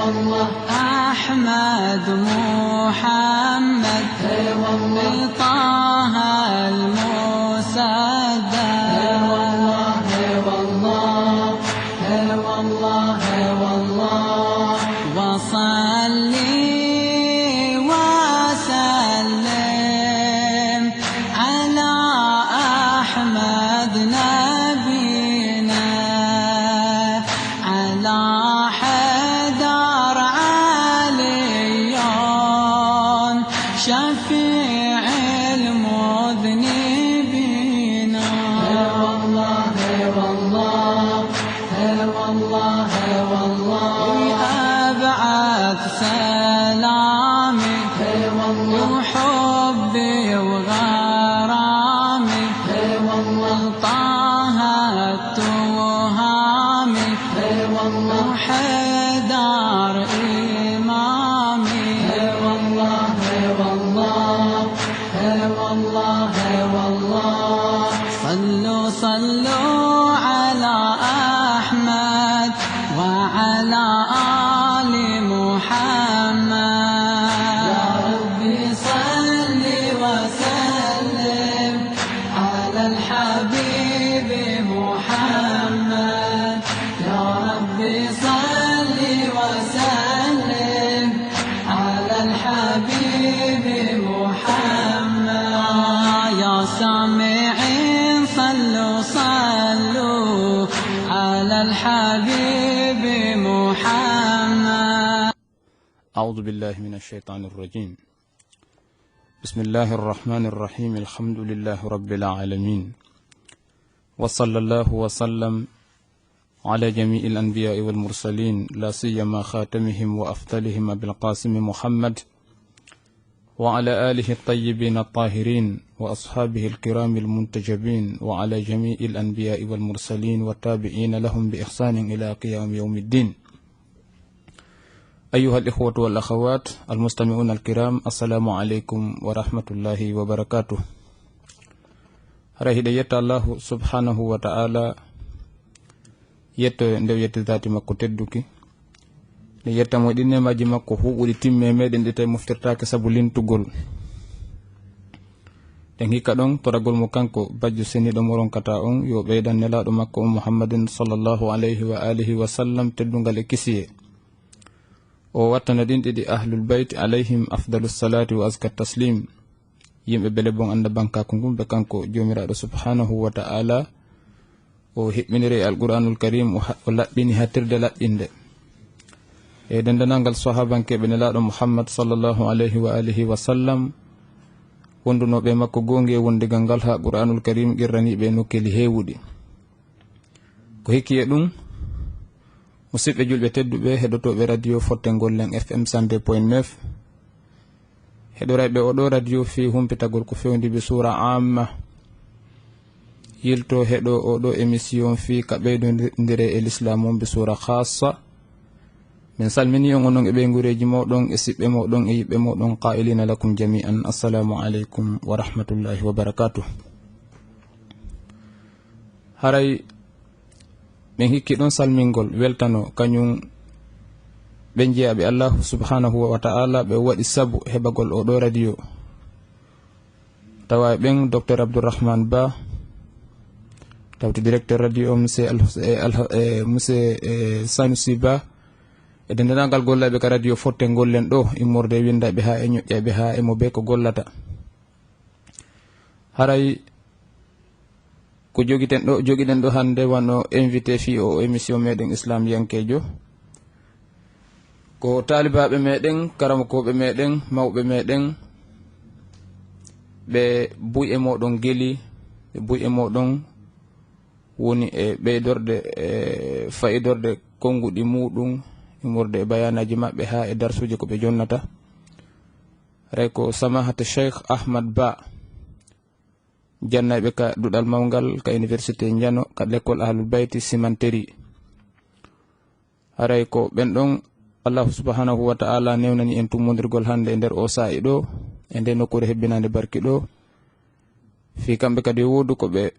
والله أحمد محمد والله طه المسدد والله والله والله والله وصلي وسلم على أحمد نبينا على حدر علي شفيع المذنبين والله والله والله والله أبعث سلامي وحبي وغرامي والله طه التهامي وحدار إمامي والله والله والله والله صلوا على أحمد وعلى آل محمد يا ربي صل وسلم على الحبيب محمد يا ربي صل وسلم على الحبيب محمد يا سامعين صلوا على الحبيب محمد. أعوذ بالله من الشيطان الرجيم. بسم الله الرحمن الرحيم. الحمد لله رب العالمين، وصلى الله وسلم على جميع الأنبياء والمرسلين، لا سيما خاتمهم وأفضلهم أبي القاسم محمد وعلى آله الطيبين الطاهرين وأصحابه الكرام المنتجبين، وعلى جميع الأنبياء والمرسلين والتابعين لهم بإحسان إلى قيام يوم الدين. أيها الإخوة والأخوات المستمعون الكرام، السلام عليكم ورحمة الله وبركاته. هدية الله سبحانه وتعالى yetto ndew yettidati makko tedduki nde yettamo ɗi nemaji makko huɓuɗi timme meɗen ɗi tawi moftirtake saabu lintugol ɗen hikka ɗon toragol mo kanko bajjo seniɗo mo ronkata on yo ɓeydan nelaɗo makko on muhammadin sallallahu alayhi wa alihi wa sallam teddugal e kisiye o wattana ɗin ɗiɗi ahlul bayt alayhim afdalus salati wa azka taslim, yimɓe bele bon anda bankako ngum ɓe kanko jomiraɗo subhanahu wa ta'ala o hiɓɓiniri alquranul karim o laɓɓini hattirde laɓɓinde e dendanangal sahabankeɓe nelaɗo muhammad sallallahu alayhi wa alihi wa sallam wondunoɓe makko gongi e wondigal ngal ha quranul karim qirraniɓe nokkeli hewuɗi. Ko hikki e ɗum musidɓe julɓe tedduɓe heɗotoɓe radio Fottengol Leng FM 102.9 heɗorayɓe oɗo radio fi humpitagol ko fewndi be sura amma yilto heɗo oɗo émission fi ka ɓeydodire e l'islam on be sura khassa. min salmini on onon e ɓe gureji moɗon e siɓɓe moɗon e yiɓɓe moɗon qailina lakum jami'an assalamu aleykum wa rahmatullahi wa barakatuh. haray ɓen hikki ɗon salmingol weltano kañum ɓe jeeyaɓe allahu subhanahu wa ta'ala ɓe waɗi sabu heɓagol oɗo radio tawa ɓen docteur Abdourahmane Ba tawti directeur radio monsieur Sanusi Ba e dendanangal gollaɓe ka radio Fottengol Leng ɗo immorde windaɓe ha e ñoƴƴaɓe ha e mo be ko gollata. haray ko joguiɗen ɗo hande wano invité fi o émission meɗen islam yankejo ko talibaɓe meɗen, karamokoɓe meɗen, mawɓe meɗen, ɓe buy e moɗon gueli, ɓe buy e moɗon woni e ɓeydorde e fayidorde konguɗi muɗum immorde e bayanaji maɓɓe ha e darsuji ko ɓe jonnata. ray ko samahata cheikh Ahmad Ba jannaɓe ka duɗal mawgal ka université Njano ka l'école ahlul bayti simanteri. haray ko ɓen ɗon allahu subhanahu wa ta'ala newnani en tummodirgol hande e nder o sa'i ɗo e nde nokkure hebbinande barki ɗo fi kamɓe kadi wodu ko ɓe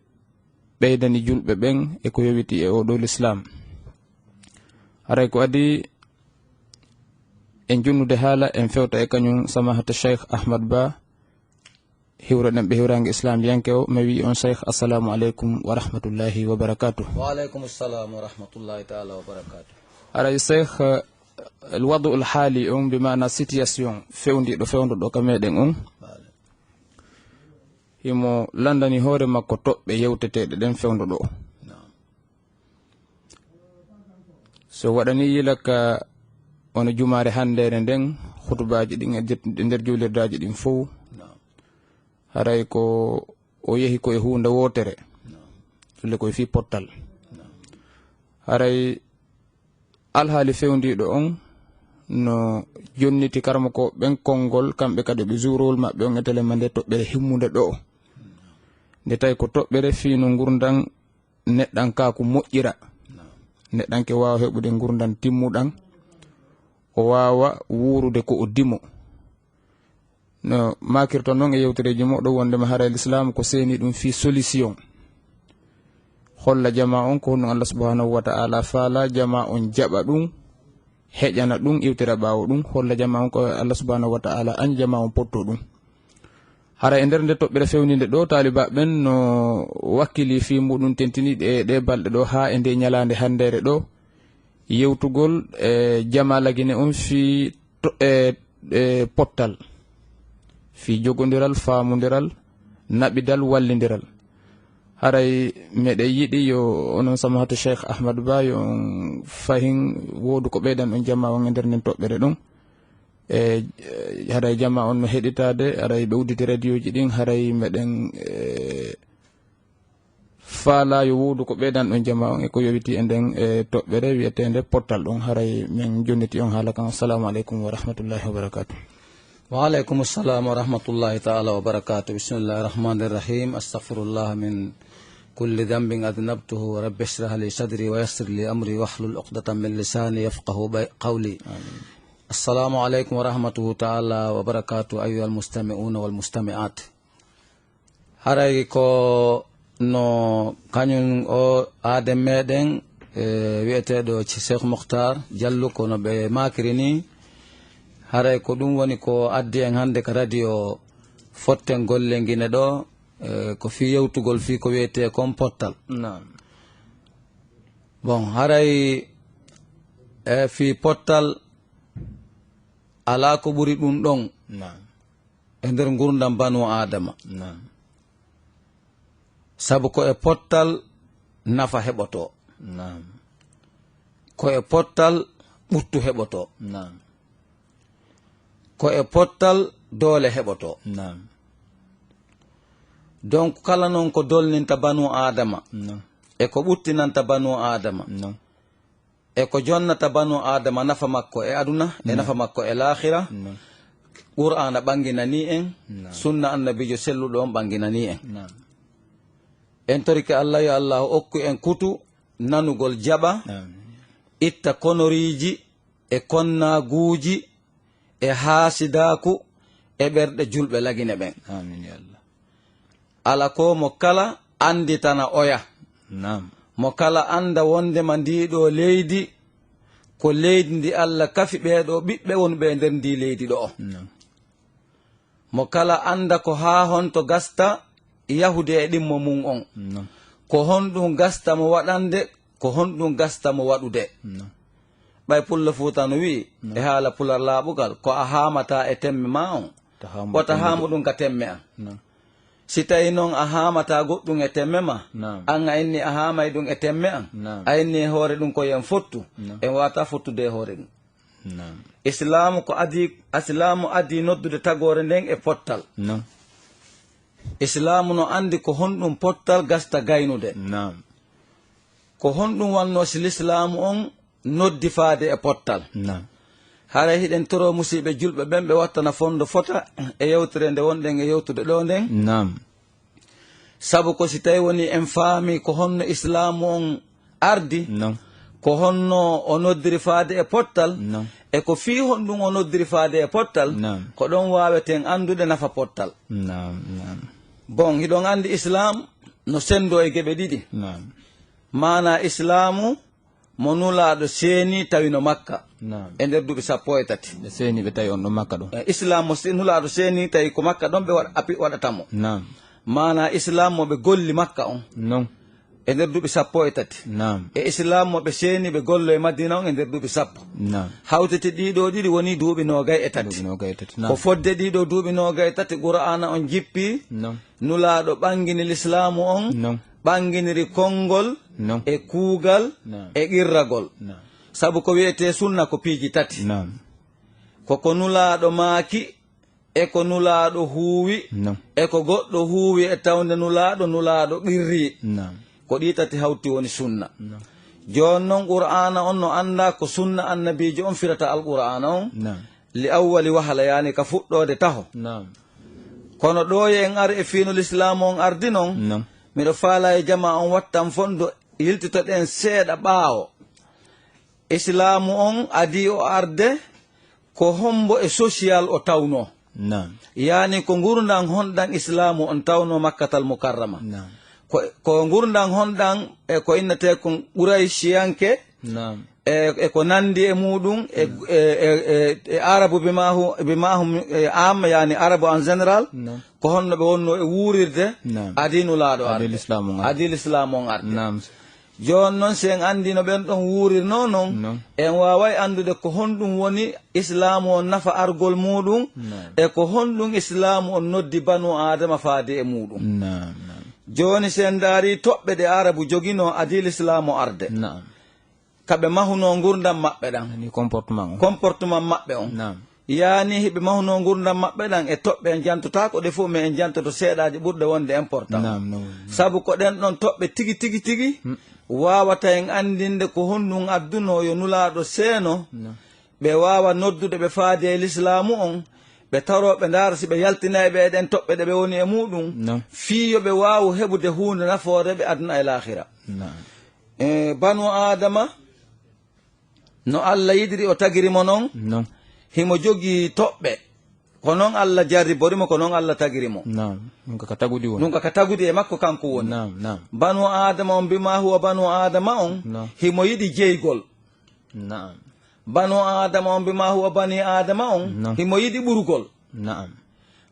ɓeydani julɓe ɓen e ko yowiti e oɗo l'islam. haray ko adi en junnude haala en fewta e kañum samahata cheikh Ahmad Ba hiwraɗen ɓe hiwrange islam yanke o mi wi on cheikh assalamu aleykum wa rahmatullahi wa barakatuh. Wa aleykum assalam wa rahmatullahi taala wa barakatuh. aray cheikh الوضع الحالي بمعنى situation fewndi ɗo fewndo ka meɗen on himo landani hoore makko toɓɓe yewteteɗe ɗen fewndo ɗo so waɗani yilaka ono jumare handere nden hutubaji ɗin e nder julirdaji ɗin fof haray ko o yehi koye hunde wotere ɗulle koye fi pottal haray alhaali fewndiɗo on no jonniti karma ko ɓen konngol kamɓe kadi ɓe jourol maɓɓe on e telema nde toɓɓere himmude ɗo nde tawi ko toɓɓere fiino gurdan neɗɗan ka ko moƴƴira neɗɗanke wawa heɓude gurdan timmuɗan o wawa wuurude ko o dimo no makirto noon e yewtereji moɗo wondema haray l'islam ko seeni ɗum fi solution holla jama on ko honno Allah subhanahu wa ta'ala faala jama on jaɓa ɗum heƴana ɗum iwtira ɓawo ɗum holla jama on ko Allah subhanahu wa ta'ala an jama on potto ɗum hara e nder nde toɓɓere fewnide ɗo taliba ɓen no wakkili fi muɗum tentiniɗe e ɗe balɗe ɗo ha e nde ñalande handere ɗo yewtugol e jama lagine on fi pottal fi jogodiral famodiral naɓidal wallidiral haray meɗen yiɗi yo onon samahata cheikh Ahmad Ba yo on fahin wodu ko ɓeydan on jamma on e nder nden toɓɓere ɗum e haray jamma on no heɗitade haray ɓe udditi radio ji ɗin haray meɗen faala yo wodu ko ɓeydan on jamma on e ko yowiti e nden toɓɓere wiyetede portal ɗum haray min jonniti on haala kan assalamu aleykum wa rahmatullahi wa barakatuh. Wa aleykum assalam wa rahmatullahi taala wa barakatuh. Bismillahi rahmani rahim. Astaghfirullah min kulli dhanbin adnabtuhu wa rabbi ishrah li sadri wa yassir li amri wahlul uqdatan min lisani yafqahu qawli. Assalamu aleykum wa rahmatuhu taala wa barakatuh ayyuhal mustami'una wal mustami'at. Haray ko no kañum o aade meɗen wiyeteɗo Cheikh Mokhtar Diallo kono ɓe makiri ni haray ko ɗum woni ko addi en hande ka radio fotten golle guine ɗo ko fi yewtugol fi ko wiyete kon pottal bon haray fi pottal ala ko ɓuri ɗum ɗon e nder gurdam banu adama sabu ko e pottal nafa heɓoto ko e pottal ɓurtu heɓoto ko e pottal doole heɓoto donc kala noon ko dolninta banu adama e ko ɓuttinanta banu adama e ko jonnata banu adama nafa makko e aduna e nafa makko e lahira qur'ana ɓanginani en sunna annabijo selluɗo on ɓanginani en en torike Allah yo Allah okku en kutu nanugol jaɓa itta konoriji e konnaguji e haasidaku e ɓerɗe julɓe lagine ɓen ala ko mo kala anditana oya mo kala anda wondema ndiɗo leydi ko leydi ndi Allah kafi ɓeɗo ɓiɓɓe wonɓe nder ndi leydi ɗo o mo kala anda ko ha honto gasta yahude e ɗimmo mum on ko honɗum gasta mo waɗande ko honɗum gasta mo waɗude ɓay pulla fuuta no wi e haala pular laaɓugal ko a hamata e temme ma on wota hamuɗum ka temme an si tawi noon a hamata goɗɗum e temme ma an a inni a hamay ɗum e temme an a inni e hoore ɗum koyen fottu en wata fottude e hoore ɗum islamu ko adi islamu adi noddude tagore nden e pottal islamu no andi ko honɗum pottal gasta gaynude ko honɗum wanno si l'islamu on noddi faade e pottal haray hiɗen toro musidɓe julɓe ɓen ɓe wattana fondo fota e yewtere nde wonɗen e yewtude ɗo nden sabu ko si tawi woni en faami ko honno islamu on ardi ko honno o noddiri faade e pottal e ko fi honɗum o noddiri faade e pottal ko ɗon waweten andude nafa pottal bon hiɗon andi islam no sendo e geɓe ɗiɗi mana islamu mo nulaaɗo seeni tawino makka Naam. e nder duuɓi 13 ɓe seeni ɓe tawi on ɗo makka ɗo. islam mo nulaaɗo seeni tawi ko makka ɗon ɓe waɗatamo Naam. mana islam mo ɓe golli makka on Non. e nder duuɓi 13 Naam. e islam mo ɓe seeni ɓe gollo e madina on e nder duuɓi 10 Naam. hawtete ɗiɗo ɗiɗi woni duuɓi 23 Ɗuɓino gaytati. ko Naam. fodde ɗiɗo duuɓi 23 qur'ana on jippi Non. nulaaɗo ɓangini l'islamu on Non. ɓanginiri konngol Non. e kuugal Naam. e qirragol Naam. sabu ko wiyete sunna ko piiji tati Naam. koko nulaaɗo maaki e ko nulaaɗo huuwi Non. e ko goɗɗo huuwi e tawde nulaaɗo qirri Naam. ko ɗi tati hawti woni sunna Non. jooni noon qur'ana on no annda ko sunna annabijo on firata alqur'ana on Naam. li awwali wahala yani ka fuɗɗode taho Naam. kono ɗo en ari e fiinul islamu on ardi noon Non. miɗo faala e jama on wattan fondo yiltitoɗen seeɗa ɓaawo islamu on adi o arde ko hombo e social o tawno Naam. yani ko gurdan honɗan islamu on tawno makkatal mukarrama Naam. ko gurdan honɗan e ko innete ko ɓuraysiyanke Naam. e ko nandi e muɗum e arabu bimahum am yani arabu en général Naam. ko honno ɓe wonno e wuurirde Naam. adinulaɗo Adil Islam on arde. adil islam on arde Naam. joni noon sen andino ɓen ɗon wuurirno noon Non. en waway andude ko honɗum woni islamu on nafa argol muɗum Naam. e ko honɗum islamu on noddi banu adama faade e muɗum Naam. Naam. joni sen daari toɓɓe ɗe arabu jogino adil islamu arde Naam. kaɓe mahuno gurdam maɓɓe ɗan Ni comportement on. comportement maɓɓe on Naam. yani hiɓe mahuno gurdam maɓɓe ɗan e toɓɓe en jantotako ɗe fof mais en jantoto seeɗaji ɓurɗe wonde important Naam. Non. sabu ko ɗen ɗon toɓɓe tigi tigi wawata en andinde ko honɗum adduno yo nulaɗo seeno Non. ɓe wawa noddude ɓe faade e l'islamu on ɓe taroɓe ndaara si ɓe yaltinayi ɓe ɗen toɓɓe ɗe ɓe woni e muɗum Non. fiyo ɓe wawa heɓude hunde naforeɓe aduna e lahira Naam. banu adama no allah yidiri o tagirimo noon Non. himo jogii toɓɓe ko noon allah jarriborimo ko noon allah tagirimo Naam. Ɗum ka tagudi woni. ɗum kaka tagudi e makko kanko woni Naam. Naam. banu adama on mbima huwa banu adama on Non. himo yiɗi jeygol Naam. banu adama on mbima huwa bani adama on Non. himo yiɗi ɓurugol Naam.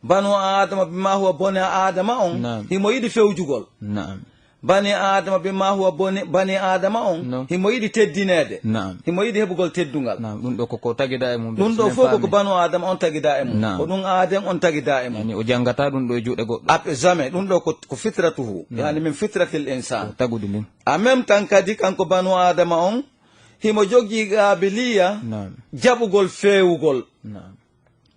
banu adama mbima huwa bone adama on Non. himo yiɗi fewjugol Naam. bani adama mbima huwa bani adama on Non. himo yiɗi teddinede Naam. himo yiɗi heɓugol teddungal Naam. Ɗum ɗo koko tagida e mum. ɗum ɗo fof koko banu adama on tagida e mum Naam. ko ɗum aaden on tagida e mum Yani o jangata ɗum ɗo e juuɗe goɗɗo. aɓe jamais ɗum ɗo ko fitratuhu yani min fitratil insan Tagudi ndin. en même temps kadi kanko banu adama on himo jogii qabiliya Naam. jaɓugol feewugol Naam.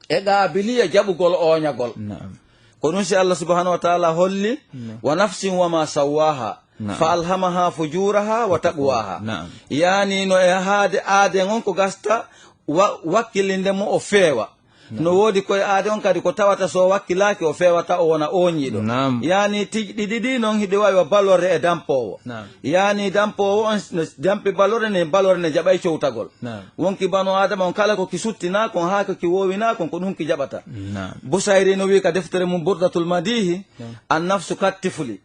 e qabiliya jaɓugol oñagol Naam. ko ɗum si allah subhanahu wa taala holli wa nafsin wama sawaha Naam. fa alhamaha fujuraha wa taqwaha Naam. yani no e haade aaden on ko gasta wakkilindemo o feewa no woodi koye aade on kadi ko tawata so wakkilaki o fewata o wona oñiɗo Naam. yani tiji ɗiɗi ɗi noon hiɗe wawi wa balorde e dampowo Naam. yani dampowo on no dampi balorde ne jaɓay cowtagol Naam. wonki banu adama on kala ko ki suttina kon ha ko ki wowina kon ko ɗum ki jaɓata Naam. busayri no wi ka deftere mum burdatul madihi an nafsu kattifuli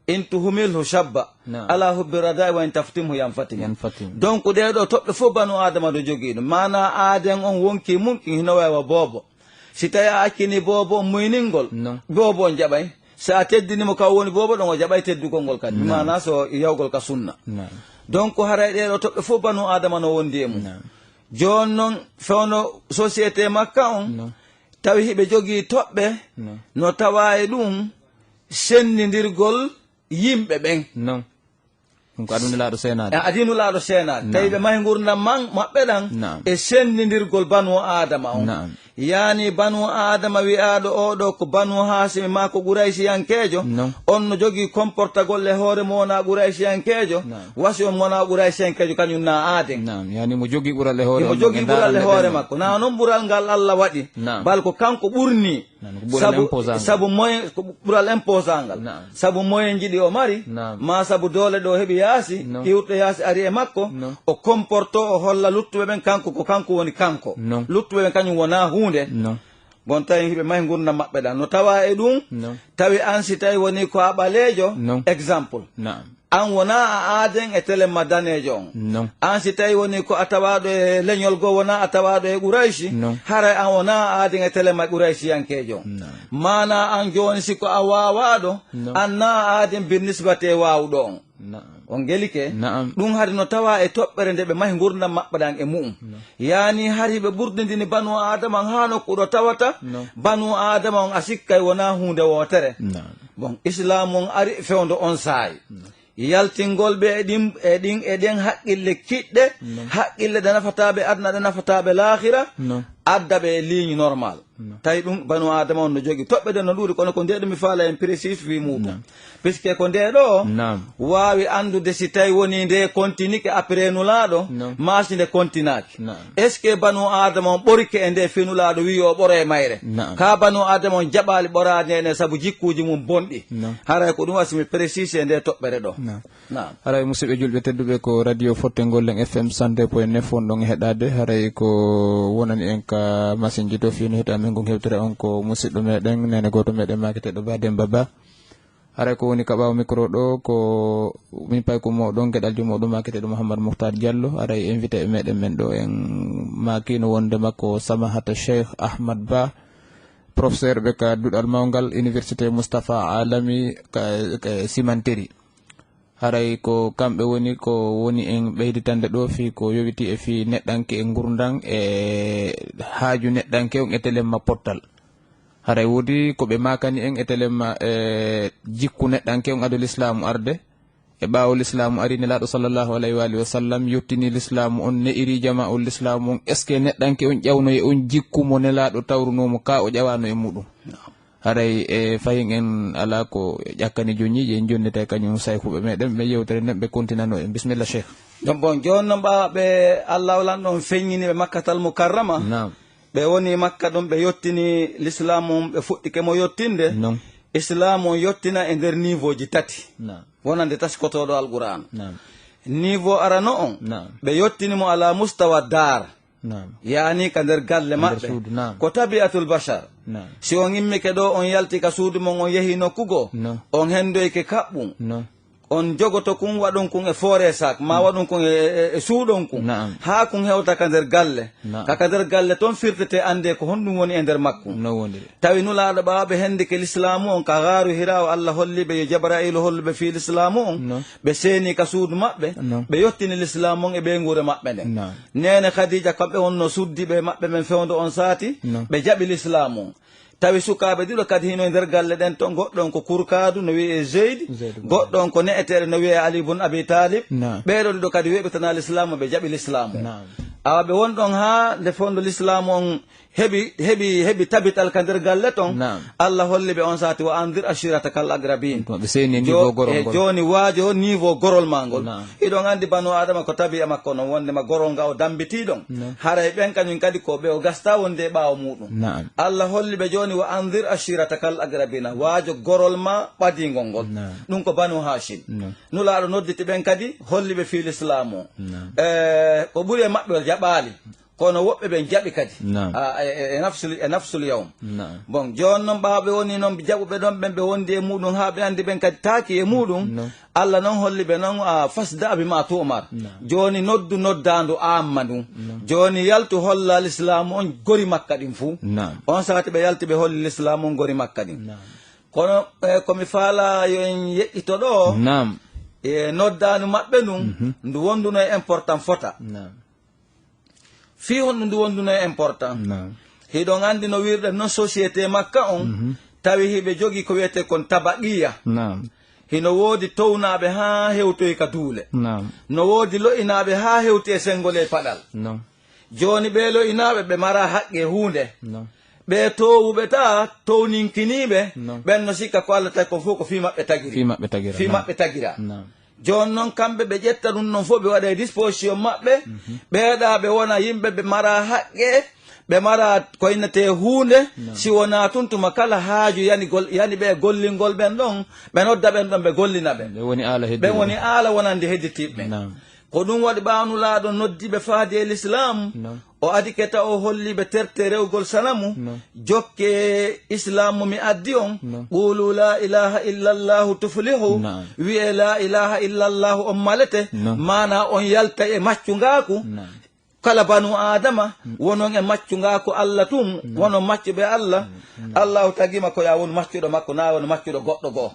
in tuhumilhu shabba Naam. ala hubbi radai wa in taftimhu yanfatim Yanfatim. donc ɗeɗo toɓɓe fof banu adama ɗo jogii ɗum mana aaden on wonki mumkin hino wawa boobo si tawi a akkini boobo on muyningol Non. boobo on jaɓay so a teddinimo kaw woni boobo ɗon o jaɓay teddugol ngol kadi mana so yawgol ka sunna Naam. donc haray ɗeɗo toɓɓe fof banu adama no wondi e mum Naam. joni noon fewno société makka on Non. tawi hiɓe jogii toɓɓe Non. no tawa e ɗum sendidirgol yimɓe ɓen Non. Ɗum ko adunilaɗo senade. e adinulaɗo seenade tawi ɓe mahi gurdam maɓɓe ɗan Naam. e sendidirgol banu adama on Naam. yani banu adama wi'aɗo oɗo ko banu hasimi ma ko ɓuraysiyankejo Non. on no jogii comportagol e hoore mo wona ɓuraysiyankejo Naam. wasi on wona ɓuraysiyankejo kañum na aaden Naam. Yani mo jogi ɓural e hoore. imo on jogii e ɓural e darande hoore ɓen. makko na noon ɓural ngal allah waɗi Naam. bal ko kanko ɓurni Naam, ko ɓural imposant ngal. sabu moyen ko ɓural imposant ngal Naam. sabu moyen jiɗi o mari Naam. ma sabu doole ɗo heɓi yaasi Non. iwɗo yaasi ari e makko Non. o comporto o holla luttuɓe ɓen kanko ko kanko woni kanko Non. luttuɓe ɓen kañum wona hunde Non. gon tawi hiɓe mahi gurdam maɓɓe ɗan no tawa e ɗum Non. tawi an si tawi woni ko a ɓaleejo Non. exemple Naam. an wona a aaden e telemma danejo on non an si tawi woni ko a tawaɗo e leñol goo wona a tawaɗo e ɓuraysi Non. haray an wona a aaden e telemma ɓuraysiyankejo Non. mana an joni siko a wawaɗo Non. an na a aaden birnisbate wawɗo on na'am on gelike na'am ɗum hari no tawa e toɓɓere nde ɓe mahi gurdam maɓɓe ɗan e mu'um yani hari ɓe ɓurdidini banu adama on ha nokkuɗo tawata Non. banu adama on a sikkay wona hunde wotere na'am bon islam on ari fewdo on saayi yaltingol ɓe eɗen haqqille kiɗɗe haqqille ɗe nafataɓe adna ɗe nafataɓe lahira non adda ɓe ligne normal tawi ɗum banu adama on no jogui toɓɓe ɗen no ɗuuri kono ko nde ɗum mi faala en précis wi muɗum puisque ko nde ɗo na'am wawi andude si tawi woni nde continike après nulaɗo Non. masi nde continaki Naam. est ce que banu adama on ɓorike e nde finulaɗo wi o ɓoro e mayre Naam. ka banu adama on jaɓali ɓorade ene saabu jikkuji mum bonɗi Non. haray ko ɗum wasimi précis e nde toɓɓere ɗo na'am nam haray musidɓe julɓe tedduɓe ko radio fottengol leng fm 102.9 on ɗon heɗade haray ko wonani en ka machine ji to fino heeɗa min gon hewtere on ko musidɗo meɗen nene goto meɗen maketeɗo Badem Baba haray ko woni ka ɓawo micro ɗo ko min pay ko moɗon gueɗal jumoɗo maketeɗo Mouhammad Mouhtar Diallo haray invité e meɗen men ɗo en makino wonde makko Samahata Cheikh Ahmad Ba professeur ɓe ka duɗal mawgal université Moustapha Alami ka Simanteri haray ko kamɓe woni ko woni en ɓeyditande ɗo fi ko yowiti e fi neɗɗanke e gurdan e haaju neɗɗanke on e telemma pottal haray woodi ko ɓe makani en e telemma e jikku neɗɗanke on ado l'islamu arde e ɓaawo l'islamu ari nelaɗo sallllahu alayhi wa alihi wa sallam yettini l'islamu on ne'iri jama o l'islamu on est ce que neɗɗanke on ƴawnoye on jikku mo nelaɗo tawrunomo ka o ƴawano e muɗum haray e fayin en ala ko ƴakkani joñiji en jonnita kañum saykuɓe meɗen ɓe yewtere nden ɓe continano en bisimilla cheikh donc bon joni noon ɓawaɓe allah walan ɗon feññini ɓe makkatal mukarrama nam ɓe woni makka ɗum ɓe yettini l'islam on ɓe fuɗɗike mo yettinde non islam on yettina e nder niveau ji tati nam wonande taskotoɗo alqur'an nam niveau arano on nam ɓe yettinimo ala mustawa dar nam yani ka nder galle nder maɓɓe suudu nam ko tabiatul bachar nam si on immike ɗo on yalti ka suudu mon on yeehi nokkugo non on hendoyke kaɓɓum non on jogoto kun waɗum kun e foore sac ma waɗum kun e suuɗon kun Naam. ha kun hewta ka nder galle Naam. kaka nder galle toon firtete ande ko honɗum woni e nder makkum no wondiri tawi nulaɗo ɓawaɓe hendike l'islamu on ka gaaru hira o allah holliɓe yo jabrailu holluɓe fi l'islamu on No. ɓe seeni ka suudu maɓɓe No. ɓe yettini l'islamu on e ɓe guure maɓɓe nden Naam. nene khadija kamɓe wonno suddiɓe maɓɓe men fewdo on saati No. ɓe jaɓi l'islamu on tawi sukaɓe ɗiɗo kadi hino e nder galle ɗen toon goɗɗon ko kurkadu no wiye zeyd Zeyd. goɗɗon ko ne'eteɗe no wiye ali bun abi talib Naam. ɓeɗo ɗiɗo kadi weɓetana l'islamu ɓe jaɓi l'islamu Naam. awa ɓe wonɗon ha nde fondo l'islamu on heɓi tabital ka nder galle toon Naam. allah holli ɓe on sati wa andir ashirata kal agrabin ɓe seeni niveau gorol ngol joni waajo niveau gorol ma ngol Naam. iɗon andi banu adama ko tabi'a makko noon wondema gorol nga o dambitiɗon Naam. haray ɓen kañum kadi ko ɓe o gasta wonde e ɓaawo muɗum Naam. allah holli ɓe joni wa andir ashirata kal agrabina waajo gorol ma ɓadingol ngol Naam. ɗum ko banu hashim Naam. nulaɗo nodditi ɓen kadi holli ɓe fi l'islamu o Naam. ko ɓuuri e maɓɓe o jaɓali kono woɓɓe ɓen jaɓi kadi Naam. e nafsul yawm Naam. bon joni noon ɓawaɓe woni noon jaɓuɓe ɗon ɓen ɓe wondi e muɗum ha ɓe andi ɓen kadi taaki e muɗum No. allah noon holli ɓe noon fasda abi ma tumar joni noddu noddandu amma ɗum joni yaltu holla l'islamu on gori makka ɗin fuu Naam. on sati ɓe yalti ɓe holli l'islamu on gori makka ɗin Naam. kono komi faala yo en yeƴƴito ɗo Naam. e noddanu maɓɓe ɗum ndu wonduno e important fota Naam. fi honɗu ndu wonduno e important Naam. hiɗon andi no wirɗe noon société makka on tawi hiɓe jogi ko wiyete kon tabaqiya Naam. hino woodi townaɓe ha hewtoy ka duule Naam. no woodi lo'inaɓe ha hewti e sengol e paɗal No. joni ɓe lo'inaɓe ɓe mara haqqe hunde No. ɓe towuɓe ta towninkiniɓe No. ɓen no sikka ko allah tawi kon fof ko fi maɓɓe tagiri fi maɓɓe tagira fi maɓɓe tagira Naam. joni noon kamɓe ɓe ƴetta ɗum noon fof ɓe waɗa e disposition maɓɓe ɓeeɗa ɓe wona yimɓe ɓe mara haqqe ɓe mara koynete hunde si wona tun tuma kala haaju yani ɓe gollingol ɓen ɗon ɓe nodda ɓen ɗon ɓe gollina ɓe ɓe woni ala heddi ɓen woni aala wonande hedditiɓe Naam. ko ɗum waɗi ɓawnulaaɗo noddiɓe faade e l'islam o adi keta o holliɓe terte rewgol sanamu jokke islamu mi addi on qulu la ilaha illallahu tuflihu wi'e la ilaha illallahu on malete mana on yalta e maccungaku kala banu adama wonon e maccungaku allah tum wonon maccuɓe allah allahu tagima ko ya won maccuɗo makko na won maccuɗo goɗɗo goo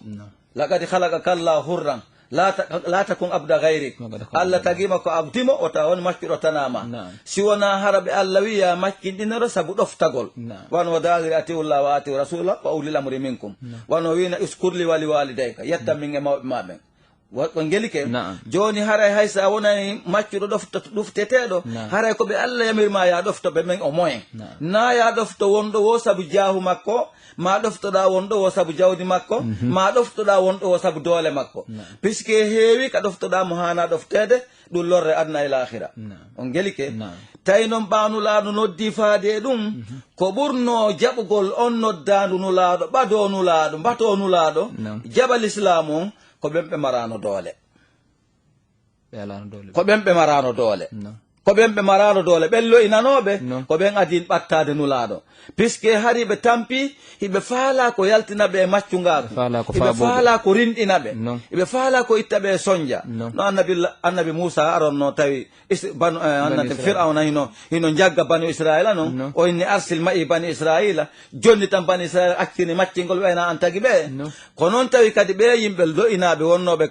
laqad halaka Allah hurran la takun abda gayrik allah tagima ko abdimo o tawa won maccuɗo tanama si wona haraɓe allah wiya makkinɗinoro saabu ɗoftagol wano wa daliri atiullah wa atiu rasula wa ulil amri minkum wano wina uskurli wali walidayka yettan min e mawɓe maɓen ko gelike joni haray hay sa wonani maccuɗo ɗufteteɗo haray koɓe allah yamirma ya ɗofto ɓe men o moyen na ya ɗofto wonɗo wo saabu jaahu makko ma ɗoftoɗa wonɗo wo saabu jawdi makko ma ɗoftoɗa wonɗo wo saabu doole makko puisque heewi ka ɗoftoɗa mo hana ɗoftede ɗum lorre adna e lahira on gelike tawi noon ɓawnulaaɗo noddi faade e ɗum ko ɓurno jaɓugol on noddandu nulaaɗo ɓado nulaaɗo mbato nulaaɗo jaɓal islamu on ko ɓen ɓe marano doole ko ɓen ɓe marano doole ko ɓen ɓe marano doole ɓen loyinanoɓe ko ɓen adin ɓattade nulaaɗo puisque hari ɓe tampi hiɓe faala ko yaltinaɓe e maccungaku hiɓe faala ko rinɗinaɓe hiɓe faala ko ittaɓe e sonja no annabi Moussa aronno tawi annate fir'auna hino jagga bani israila noon o inni arsil ma'i bani israila jonni tan bani israila accini maccingol wayna an tagi ɓe ko noon tawi kadi ɓe yimɓe lo'inaɓe wonnoɓe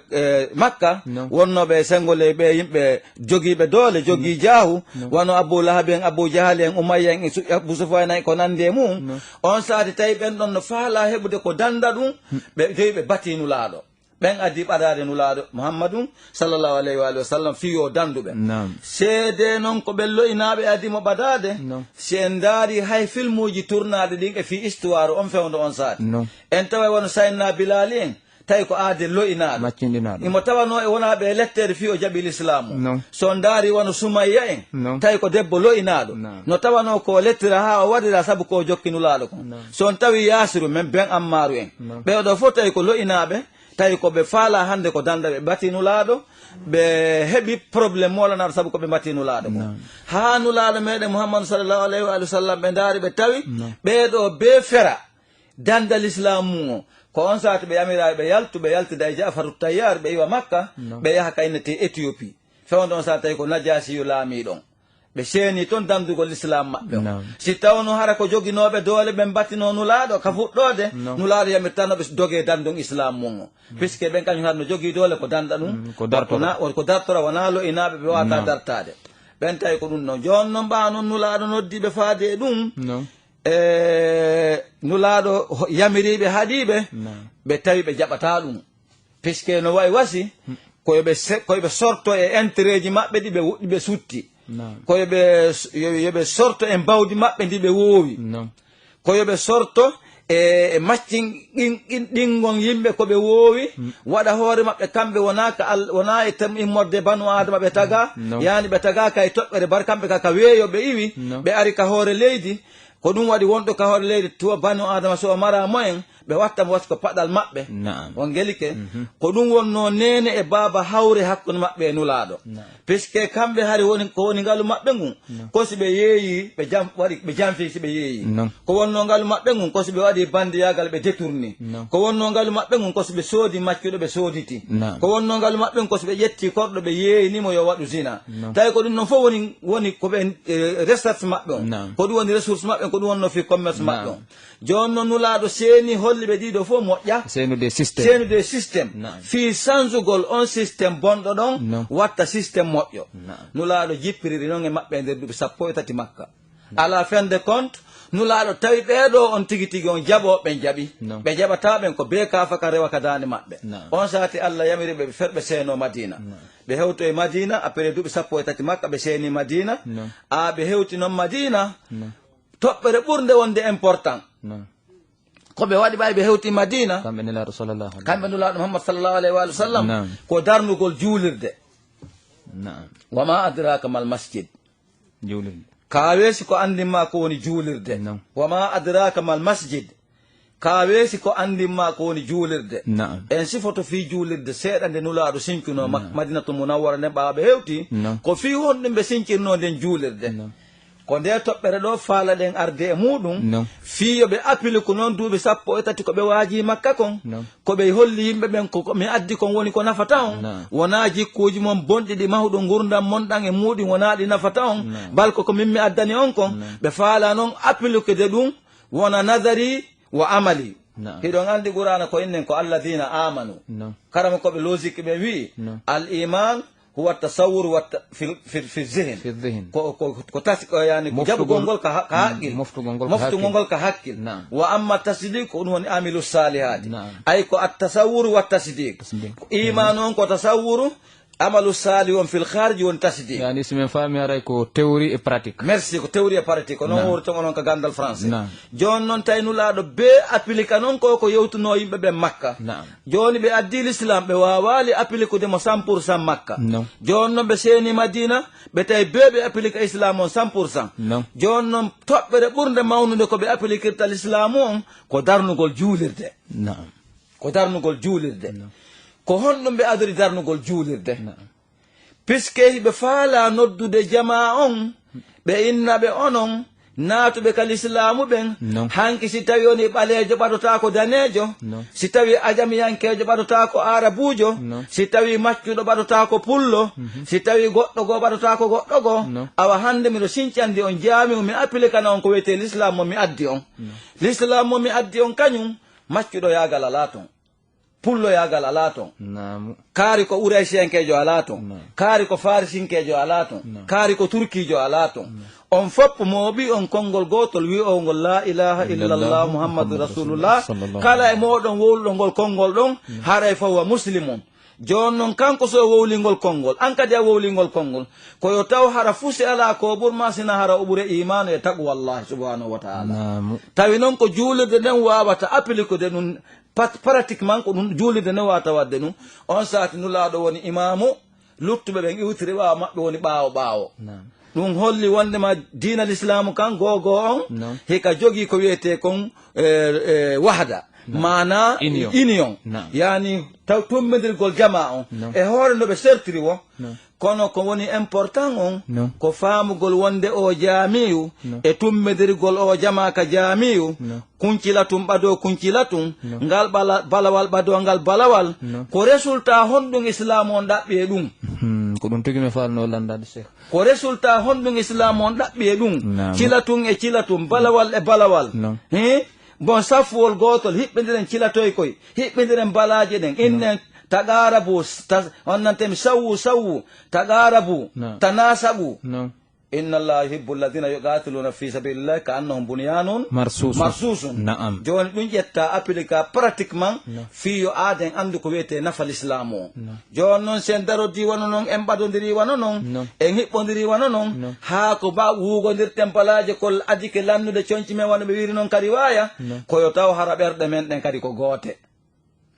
makka wonnoɓe sengole ɓe yimɓe jogiiɓe doole jogii jaahu wano abou lahabi en abou jahali en umayya en abou sufayna en ko nande e mum on saati tawi ɓen ɗon no faala heɓude ko danda ɗum ɓe joyi ɓe bati nulaaɗo ɓen addi ɓadade nulaaɗo mouhammadum sallllahu alayhi wa sallam fiyo danduɓe seede noon ko ɓen loyinaɓe adimo ɓadade si en daari hay filmuji tournaɗe ɗin e fi histoire on fewdo on saati en tawa wono saynna bilali en tawi ko aade loyinaɗo imo tawano e wonaɓe lettere fi o jaɓi l'islamu so daari wono sumayya en tawi ko debbo loyinaɗo no tawano ko lettira ha o waɗira saabu ko jokkinulaɗo ko so on tawi yasiru men ben ammaru en ɓeɗo fof tawi ko loyinaɓe tawi koɓe faala hande ko danda ɓe batinulaɗo ɓe heeɓi probléme molanaɗo saabu koɓe batinulaɗo ko ha nulaɗo meɗen mouhammadou sallllahu alayhi wa sallam ɓe daari ɓe tawi ɓeɗo be fera danda l'islamu o ko on saati ɓe yamiraɓe ɓe yaltida e jafaru tayyar ɓe iwa makka ɓe yaha kaynete éthiopie fewde on saati tawi ko najasiyu laamiɗon ɓe seeni toon dandugol l'islam maɓɓe o si tawno hara ko joguinoɓe doole ɓe mbattino nulaaɗo ka fuɗɗode nulaaɗo yamirtanoɓe doge dandun islam mum o puisque ɓen kañum tan no jogui doole ko danda ɗum ko dartora wona loyinaɓe ɓe wata dartade ɓen tawi ko ɗum noon joni noon ɓa noon nulaaɗo noddiɓe faade e ɗum nulaaɗo yamiriɓe haaɗiɓe ɓe tawi ɓe jaɓata ɗum puisque no wayi wasi koyeɓe sorto e intérêt ji maɓɓe ɗiɓe sutti koyeɓe sorto e mbawdi maɓɓe ndi ɓe woowi koyeɓe sorto e maccin ɗingon yimɓe koɓe woowi waɗa hoore maɓɓe kamɓe wona e tem immorde banu adama ɓe taga yani ɓe tagaka e toɓɓere bar kamɓe kaka weeyo ɓe iwi ɓe ari ka hoore leydi ko ɗum waɗi wonɗo ka hoore leydi tuwa banu adama so o mara moyen ɓe wattamo wasi ko paɗal maɓɓe on gelike ko ɗum wonno nene e baaba hawre hakkude maɓɓe e nulaaɗo puisque kamɓe hari ko woni ngalu maɓɓe ngun ko si ɓe yeeyi ɓe janfi si ɓe yeeyi ko wonno ngalu maɓɓe ngun ko si ɓe waɗi bandiyagal ɓe détourni ko wonno ngalu maɓɓe ngun ko si ɓe soodi maccuɗo ɓe sooditi ko wonno ngalu maɓɓe ngun ko si ɓe ƴetti korɗo ɓe yeeyinimo yo waɗu zina tawi ko ɗum noon fof woni koɓe recherche maɓɓe on ko ɗum woni ressource maɓɓe ko ɗum wonno fi commerce maɓɓe on joni noon nulaaɗo seeni holliɓe ɗiɗo fof moƴƴa seenude systéme fi changugol on systéme bonɗo ɗon watta systéme moƴƴo nulaaɗo jippiriri noon e maɓɓe e nder duuɓi 13 makka à la fin de compte nulaaɗo tawi ɓeeɗo on tigi tigi on jaɓoɓe jaɓi ɓe jaɓataɓen ko be kafa ka rewa ka dande maɓɓe on saati allah yamiriɓe ɓe ferɓe seeno madina ɓe hewto e madina après duuɓi 13 makka ɓe seeni madina ɓe hewti noon madina toɓɓere ɓurde wonde important ko ɓe waɗi ɓay ɓe hewti madina kamɓe nulaaɗo mouhammad sallllahu alayhi wa sallam ko darnugol juulirde wama adraka mal masjid ka weesi ko andinma ko woni juulirde wama adraka mal masjid ka weesi ko andinma ko woni juulirde Naam. en sifoto fi juulirde seeɗa nde nulaaɗo sincino madinatu munawwara nden ɓaaɓe hewti ko fi honɗum ɓe sincirno nden juulirde ko nde toɓɓere ɗo faala ɗen arde e muɗum fiyo ɓe appili ko noon duuɓi 13 ko ɓe waaji makka kon ko ɓe holli yimɓe ɓen ko mi addi kon woni ko nafata on wona jikkuji mon bonɗi ɗi mahuɗo gurdam monɗan e muɗi wona ɗi nafata on balko ko min mi addani on kon ɓe faala noon appilikude ɗum wona nadari wa amali hiɗon andi qur'ana ko innen ko alladina amanu karama koɓe logique ɓe wi al iman huwa tasawwur fi zihin ko tasi yani ko jaɓugol ngol ka haqqil moftugol ngol ka haqqil wa amma tasdiq ɗum woni amilu salihati ay ko at tasawwur wa tasdiq iman on ko tasawwuru amalu sali on fil kharji won tasdiq yani simen fami aray ko théorie et pratique merci ko théorie et pratique non wurto onon ka gandal français jon non taynu laado be applica non ko yewtuno yimbe be makka joni be addi l'islam be wawali appliquer de mo 100% makka jon non be seni madina be tay be appliquer islam on 100% jon non tobbere burde mawnude ko be appliquer tal islam on ko darnugol juulirde ko darnugol juulirde ko honɗum ɓe adori darnugol juulirde puisque ɓe faala noddude jama on ɓe innaɓe onon naatuɓe kal islamu ɓen hanki si tawi woni ɓaleejo ɓaɗota ko daneejo si tawi ajamiyankejo ɓaɗota ko arabujo si tawi maccuɗo ɓaɗota ko pullo si tawi goɗɗo goo ɓaɗota ko goɗɗo goo awa hande miɗo sincandi on jaami mi appliquana on ko wiyete l'islam mo mi addi on l'islam mo mi addi on kañum maccuɗo yaagal ala ton pullo yagal ala ton kaari ko uraysiyankejo ala ton kaari ko farisinkejo ala ton kaari ko turkijo ala ton on fopp mooɓi on konngol gotol wi o ngol la ilaha illallah muhammadu rasulullah kala e moɗon wowluɗo ngol konngol ɗon haray fof wa muslimon jon noon kanko so wowlingol konngol an kadi a wowlingol konngol koyo taw hara fusi ala ko ɓurma sina hara o ɓuure imanu e taqwallahi subhanahu wa taala tawi noon ko juulirde nden wawata appliquede ɗum pratiquement ko ɗum juulirde ne wata wadde ɗum on sati nulaɗo woni imamu luttuɓe ɓen iwtiri ɓawa maɓɓe woni ɓaawo ɓaawo ɗum holli wondema dina l'islamu kan gogo on hika jogui ko wiyete kon wahda mana union yani taw tummidirgol jama on e hoore no ɓe sertiri wo kono ko woni important on ko faamugol wonde o jaamiyu e tummidirgol o jama ka jaamiyu kuncilatum ɓado kuncilatum ngal balawal ɓado ngal balawal ko résultat honɗum islam on ɗaɓɓi e ɗum ko ɗum tigi mi falno landade cheikh ko résultat honɗum islam on ɗaɓɓi e ɗum cilatum e cilatum balawal e balawal bon safuwol gotol hiɓɓediren cilatoy koy hiɓɓediren balaje ɗen innen tagarabu on nantemi sawu tagarabu tanasabu inna allaha yuhibbu alladhina yuqatiluna fi sabilillahi ka annahum bunyanun marsusun joni ɗum ƴetta applica pratiquement fiyo aaden andu ko wiyete nafa l'islam o joni noon sen darodi wano noon en ɓadodiri wano noon en hiɓɓodiri wano noon haa ko ba wugodirten balaje kol adike lannude coñci men wano ɓe wiri noon kadi waya koyo taw hara ɓerɗe men ɗen kadi ko goote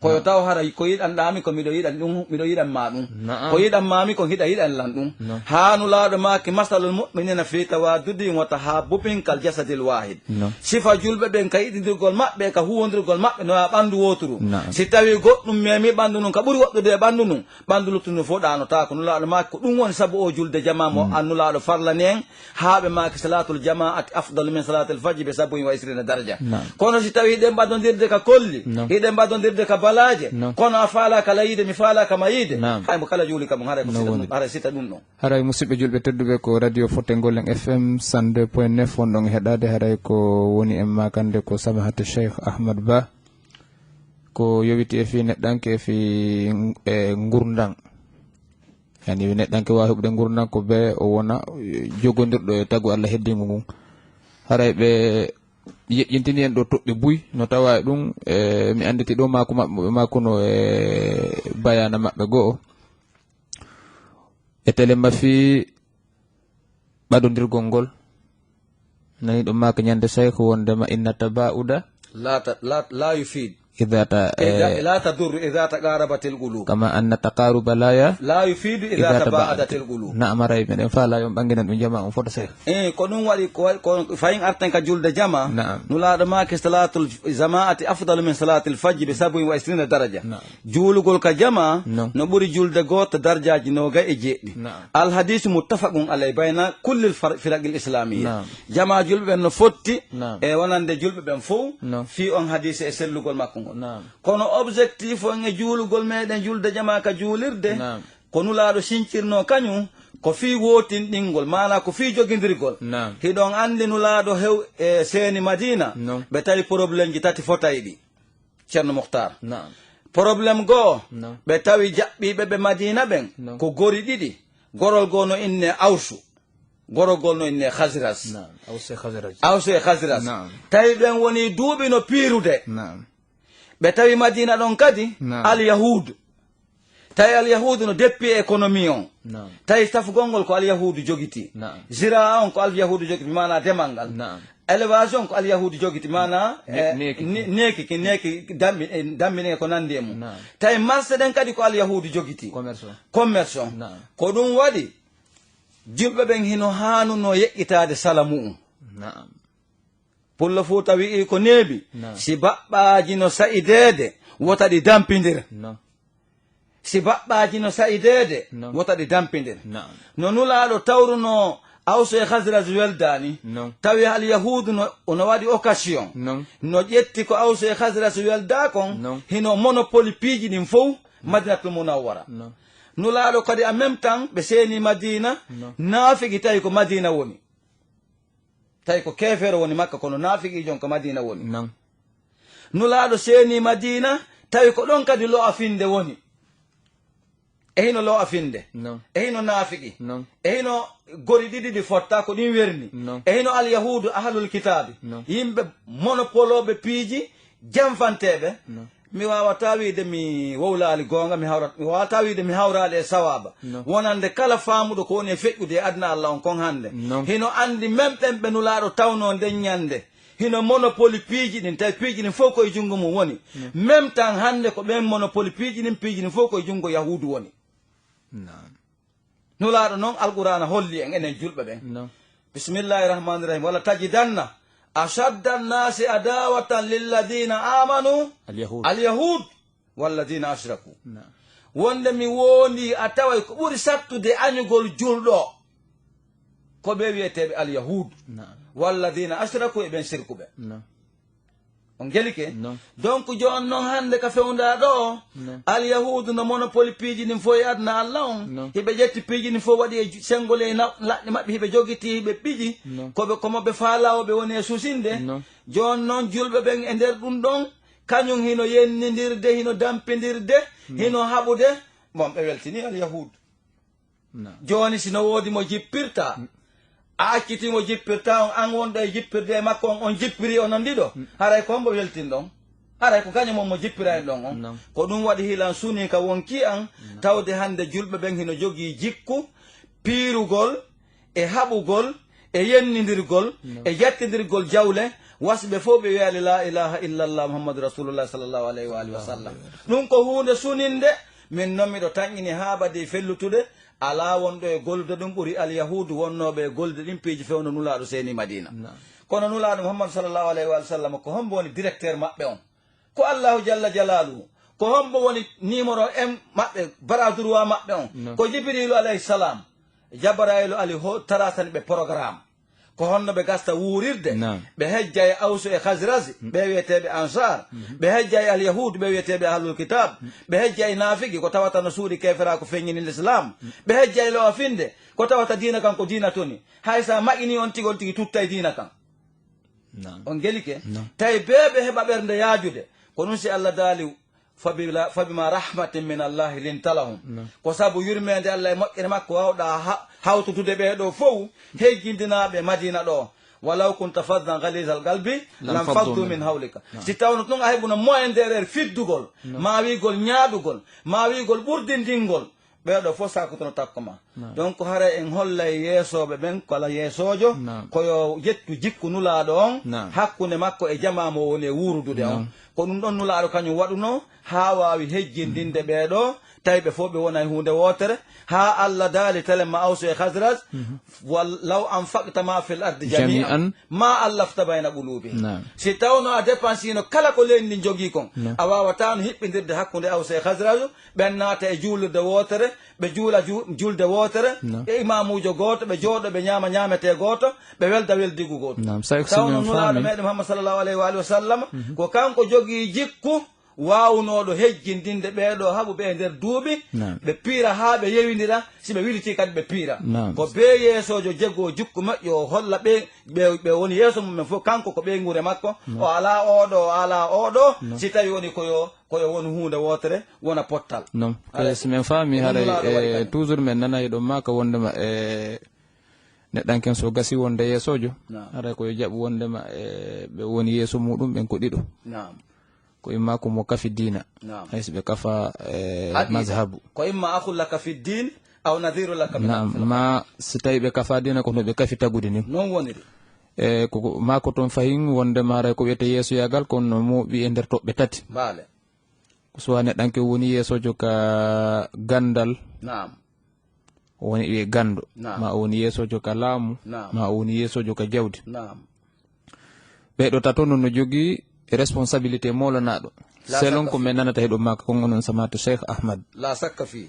koyo taw hara ko yiɗanɗami ko miɗo yiɗan ɗum miɗo yiɗanma ɗum ko yiɗanmami ko hiɗa yiɗanlan ɗum hanu laaɗo maki masalul mu'minina fi tawaddudi wa tahabbubin kal jasadil wahid sifa julɓe ɓen ka yiɗidirgol maɓɓe ka huwodirgol maɓɓe no ɓandu woturu si tawi goɗɗum memi ɓandu num ka ɓuuri woɗɗude e ɓandu num ɓandu luttudu fof ɗanotako nulaɗo maki ko ɗum woni saabu o julde jama mo annulaɗo farlani en haaɓe maki salatul jamaati afdalu min salatul fajri ɓe sabuin wa isrina daraja kono si tawi hiɗen mbaɗodirde ka kolli hiɗen mbaɗodirde ka balaje kono a faala kala yide mi faala kama yide haymo kala juuli kam haray ko haray sita ɗum ɗon haray musidɓe julɓe tedduɓe ko radio Fouta Ngollen FM 102.9 on ɗon heɗade haray ko woni en makande ko samahata cheikh Ahmad Ba ko yowiti e fi neɗɗanke e fi gurdang yani neɗɗanke wawi heɓude gurdang ko be o wona jogodirɗo e tagu Allah heddigo ngun haray ɓe yeƴƴintini en ɗo toɓɓe buy no tawa e ɗum mi anditi ɗo makuno e bayana maɓɓe go'o e télé mbafi ɓadodirgol ngol nani ɗum maka ñande cheikh wondema inna tabauda la yufid لا تضر إذا تقاربت القلوب كما أن تقارب لا يفيد إذا تباعدت القلوب. نعم رأي من فلا يوم بانجنا من جماعة فرصة كونون ولي فاين أرتن كجول دجما نعم نلا ما كصلاة الجماعة أفضل من صلاة الفجر ب27 درجة نعم جول قول كجما نعم نبوري جول دغوت درجة جنوغا إجي نعم الحديث متفق عليه بين كل الفرق الإسلامية نعم جما جول بن فوتي نعم ونande julɓe ɓen fof نعم fi on hadise e sellugol makko ngol نعم kono objectif on e juulugol meɗen julde jama ka juulirde نعم ko nulaaɗo sincirno kañum ko fi wotinɗingol mana ko fi joguidirgol نعم hiɗon andi nulaaɗo hew e seeni madina نعم ɓe tawi probléme ji tati fotay ɗi ceerno mohtar نعم probléme goo نعم ɓe tawi jaɓɓiɓe ɓe madina ɓen نعم ko gori ɗiɗi gorol goo no inne awsu gorogol no inne khasiras نعم أوس خزرج awsu e khasiras نعم tawi ɓen woni duuɓi no piirude نعم ɓe tawi madina ɗon kadi نعم alyahudu tawi alyahudu no deppi économie on نعم tawi safgol ngol ko alyahudu jogiti نعم zira on ko alyahudu jogiti mana demal ngal نعم élevage on ko alyahudu jogiti mana Neki. dammine ko nandi e mum نعم tawi marché ɗen kadi ko alyahudu jogiti commerce commerce on نعم ko ɗum waɗi julɓe ɓen hino hanuno yeƴƴitade sala mu'um نعم pullo fuu tawi ko neeɓi نعم si baɓɓaji no sa'idede wota ɗi dampidir نعم si baɓɓaji no sa'idede No. wota ɗi dampidir نعم no nulaaɗo tawruno awso e hasras weldani نعم tawi alyahudu no waɗi occasion نعم no ƴetti ko awso e hasras welda kon No. hino monopole piiji ɗin fof madinatul munawwara نعم nulaaɗo kadi en même temps ɓe seeni madina No. naafigi tawi ko madina woni tawi ko kefere woni makka kono naafigi jon ko madina woni نعم nulaaɗo seeni madina tawi ko ɗon kadi lo a finde woni e hino lo a finde نعم e hino naafigi نعم e hino gori ɗiɗi ɗi fotta ko ɗin werni No. e hino alyahudu ahlul kitabi No. yimɓe monopoloɓe piiji janfanteɓe No. mi wawata wiide mi wowlaali goonga mi wawata wiide mi hawraali e sawaba No. wonande kala faamuɗo ko woni e feƴƴude e aduna allah on kon hannde No. hino andi même ɓen ɓe nulaaɗo tawno nden ñande hino monopole piiji ɗin tawi piiji ɗin fof koye junngo mum woni même temps hannde ko ɓen monopole piiji ɗin fof koye junngo yahudu woni نعم nulaaɗo noon alqurana holli en enen julɓe ɓen نعم bisimillahi rahmani rahim walla tajidanna ashadda nnasi adawatan lilladina amanu اليهود alyahud walladina ashraku نعم wonde mi wondi a taway ko ɓuri sattude añugol julɗo ko ɓe wiyeteɓe alyahud نعم walladina ashraku e ɓen sirku ɓe نعم on gelike No. donc jon noon hannde ka fewnda ɗo No. alyahudu no monopole piiji ɗin fof e aduna allah on No. hiɓe ƴetti piiji ɗin fof waɗi e senngol e laɗɗe maɓɓe hiɓe jogiti hiɓe ɓiƴi No. komoɓe faalawoɓe woni e susinde No. jon noon julɓe ɓen e nder ɗum ɗon kañum hino yennidirde hino dampidirde hino haɓude bon ɓe weltini alyahudu نعم joni sino woodi mo jippirta a accitimo jippirta on an wonɗo e jippirde e makko on jippiri onon ndiɗo haray ko hombo weltin ɗon haray ko kañum on mo jippira en ɗon on Non. ko ɗum waɗi hilan suni ka wonki an tawde hande julɓe ɓen hino jogii jikku piirugol e haɓugol e yennidirgol e jettidirgol jawle wasɓe fof ɓe wiyali la ilaha illallah muhammadou rasulullah sallllahu alayhi wa alihi wa sallam ɗum ko hunde suninde min noon miɗo taƴƴini haabadi fellutude ala wonɗo e golde ɗum ɓuri alyahudu wonnoɓe e golde ɗin piiji fewno nulaaɗo seeni madina نعم kono nulaaɗo muhammadou sallllahu alayhi wa sallam ko hombo woni directeur maɓɓe on ko allahu jalla jalaluhu ko hombo woni numéro m maɓɓe baraduroi maɓɓe on No. ko jibrilu alayhi salam jabarailu ali taratani ɓe programme ko honno ɓe gasta wuurirde Naam. ɓe hejja e awsu e hasrasi ɓe wiyeteɓe ansar ɓe hejja e alyahudu ɓe wiyeteɓe ahlul kitab ɓe hejja e nafigi ko tawata no suuɗi kefera ko feññini l'islam ɓe hejja e lowa finde ko tawata dina kan ko dina toni hay sa maƴini on tigol tigi tutta e dina kan نعم on gelike No. tawi beɓe heɓa ɓernde yaajude ko ɗum si allah daali fabima rahmatin min allahi lintalahum No. ko saabu yurmede allah e moƴƴere makko wawɗa hawtutude ɓeɗo fof hejjindinaɓe madina ɗo walaw kunta faddan galisal galbi lam faddu min hawlika si tawno ɗum a heɓuno moyen derere fiddugol ma wigol ñaaɗugol ma wigol ɓurdindingol ɓeeɗo fof sakutono takko ma donc hara en hollay yeesoɓe ɓen kala yeesojo koyo ƴettu jikku nulaaɗo on hakkunde makko e jama mo woni e wurudude on ko ɗum ɗon nulaaɗo kañum waɗuno ha wawi hejjindinde ɓeeɗo tawi ɓe fof ɓe wona e hunde wotere ha Allah daali telema awsu e hasras law anfaqta ma fil ardi jami'an ma allafta bayna qulubi si tawno a dépensino kala ko leydi ndi jogii kon a wawata no hiɓɓidirde hakkude awsu e hasras ɓen naata e juulirde wotere ɓe juula julde wotere e imamujo goto ɓe jooɗo ɓe ñaama ñaamete goto ɓe welda weldigu goto tawno nulaaɗo meɗen Muhammad sallllahu alayhi wa alihi wa sallam ko kanko jogii jikku wawnoɗo hejjindinde ɓeeɗo haɓu ɓe e nder duuɓi ɓe piira ha ɓe yewidira si ɓe wiliti kadi ɓe piira ko be yeesojo jeggo jikku moƴƴo o holla ɓe woni yeeso mumen fof kanko ko ɓeygure makko o ala oɗo o ala oɗo si tawi woni koyo woni hunde wotere wona pottal non so min faami haɗa toujours min nanayi ɗo maka wondema neɗɗanken so gasi wonde yeesojo haɗa koye jaɓu wondema ɓe woni yeeso muɗum ɓen ko ɗiɗo ko imma ko mo kafi dina hayso ɓe kafa mazhabu ko imma akhul laka fi din aw nadhiru laka ma so tawi ɓe kafa dina kono ɓe kafi tagude ni non woniri ko ma ko toon fayin wondema haray ko wiyete yeesoyagal kono moɓi e nder toɓɓe tati baale soit neɗɗanke woni yeesojo ka gandal o woni wiye gando ma o woni yeesojo ka laamu ma o woni yeesojo ka jawdi ɓeɗo tatono no jogii responsabilité molanaɗo selon ko min nanata heɗo makko kon onon samata Cheikh Ahmad la sakka fi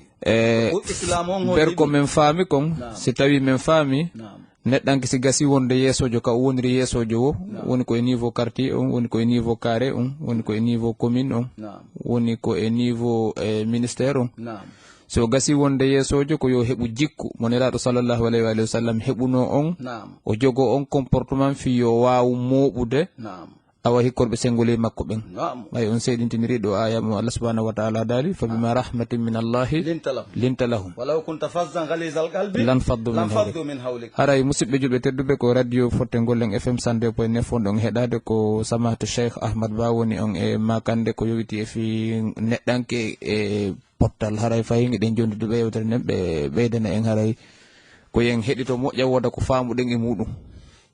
ber ko min faami kon si tawi min faami neɗɗanke si gasi wonde yeesojo ka o woniri yeesojo o woni ko e niveau quartier on woni ko e niveau carré on woni ko e niveau commune on woni ko e niveau ministére on so gasi wonde yeesojo ko yo heɓu jikku mo nelaɗo sallllahu alayhi wa sallam heɓuno on o jogo on comportement fi yo wawu moɓude awa hikkorɓe sengole makko ɓen ɓay on seeɗintiniri ɗo aya mo Allah subhanahu wa ta'ala daali fa bima rahmatin min allahi linta lahum walaw kunta fazzan ghalizal qalbi lan faddu min hawlik haray musidɓe julɓe tedduɓe ko radio forte gollen FM 102.9 on ɗon heɗade ko samahto Cheikh Ahmad Ba woni on e makande ko yowiti e fi neɗɗanke e pottal haray fayin eɗen jonduduɓe yewtere nden ɓe ɓeydana en haray ko yen heɗito moƴƴa woda ko faamuɗen e muɗum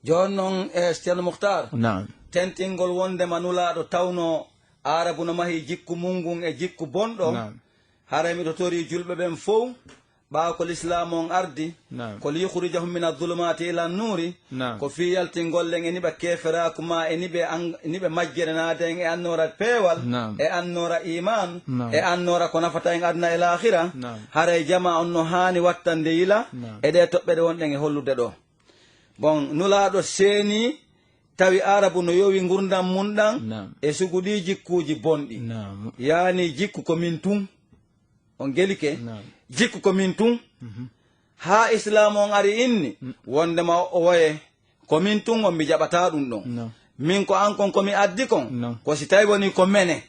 joni noon e ceerno Mouhtar naam tentingol wondema nulaaɗo tawno arabu no mahi jikku mungun e jikku bonɗo haray miɗo tori julɓe ɓen fof ɓaawa ko l'islam on ardi ko liyukhrijahum min adulumati ila nuuri ko fi yaltingollen e niɓa keferaku ma e niɓe majjerenaden e annora peewal e annora iman e annora ko nafata en adna e lahira haray jama on no haani wattande yila e ɗe toɓɓeɗe wonɗen e hollude ɗo bon nulaaɗo seeni tawi arabu no yowi gurdam mum ɗan e suguɗi jikkuji bonɗi yani jikku ko min tun on gelike jikku ko min tun ha islam on ari inni wondema o waye ko min tun on mi jaɓata ɗum ɗon min ko an kon komi addi kon ko si tawi woni ko mene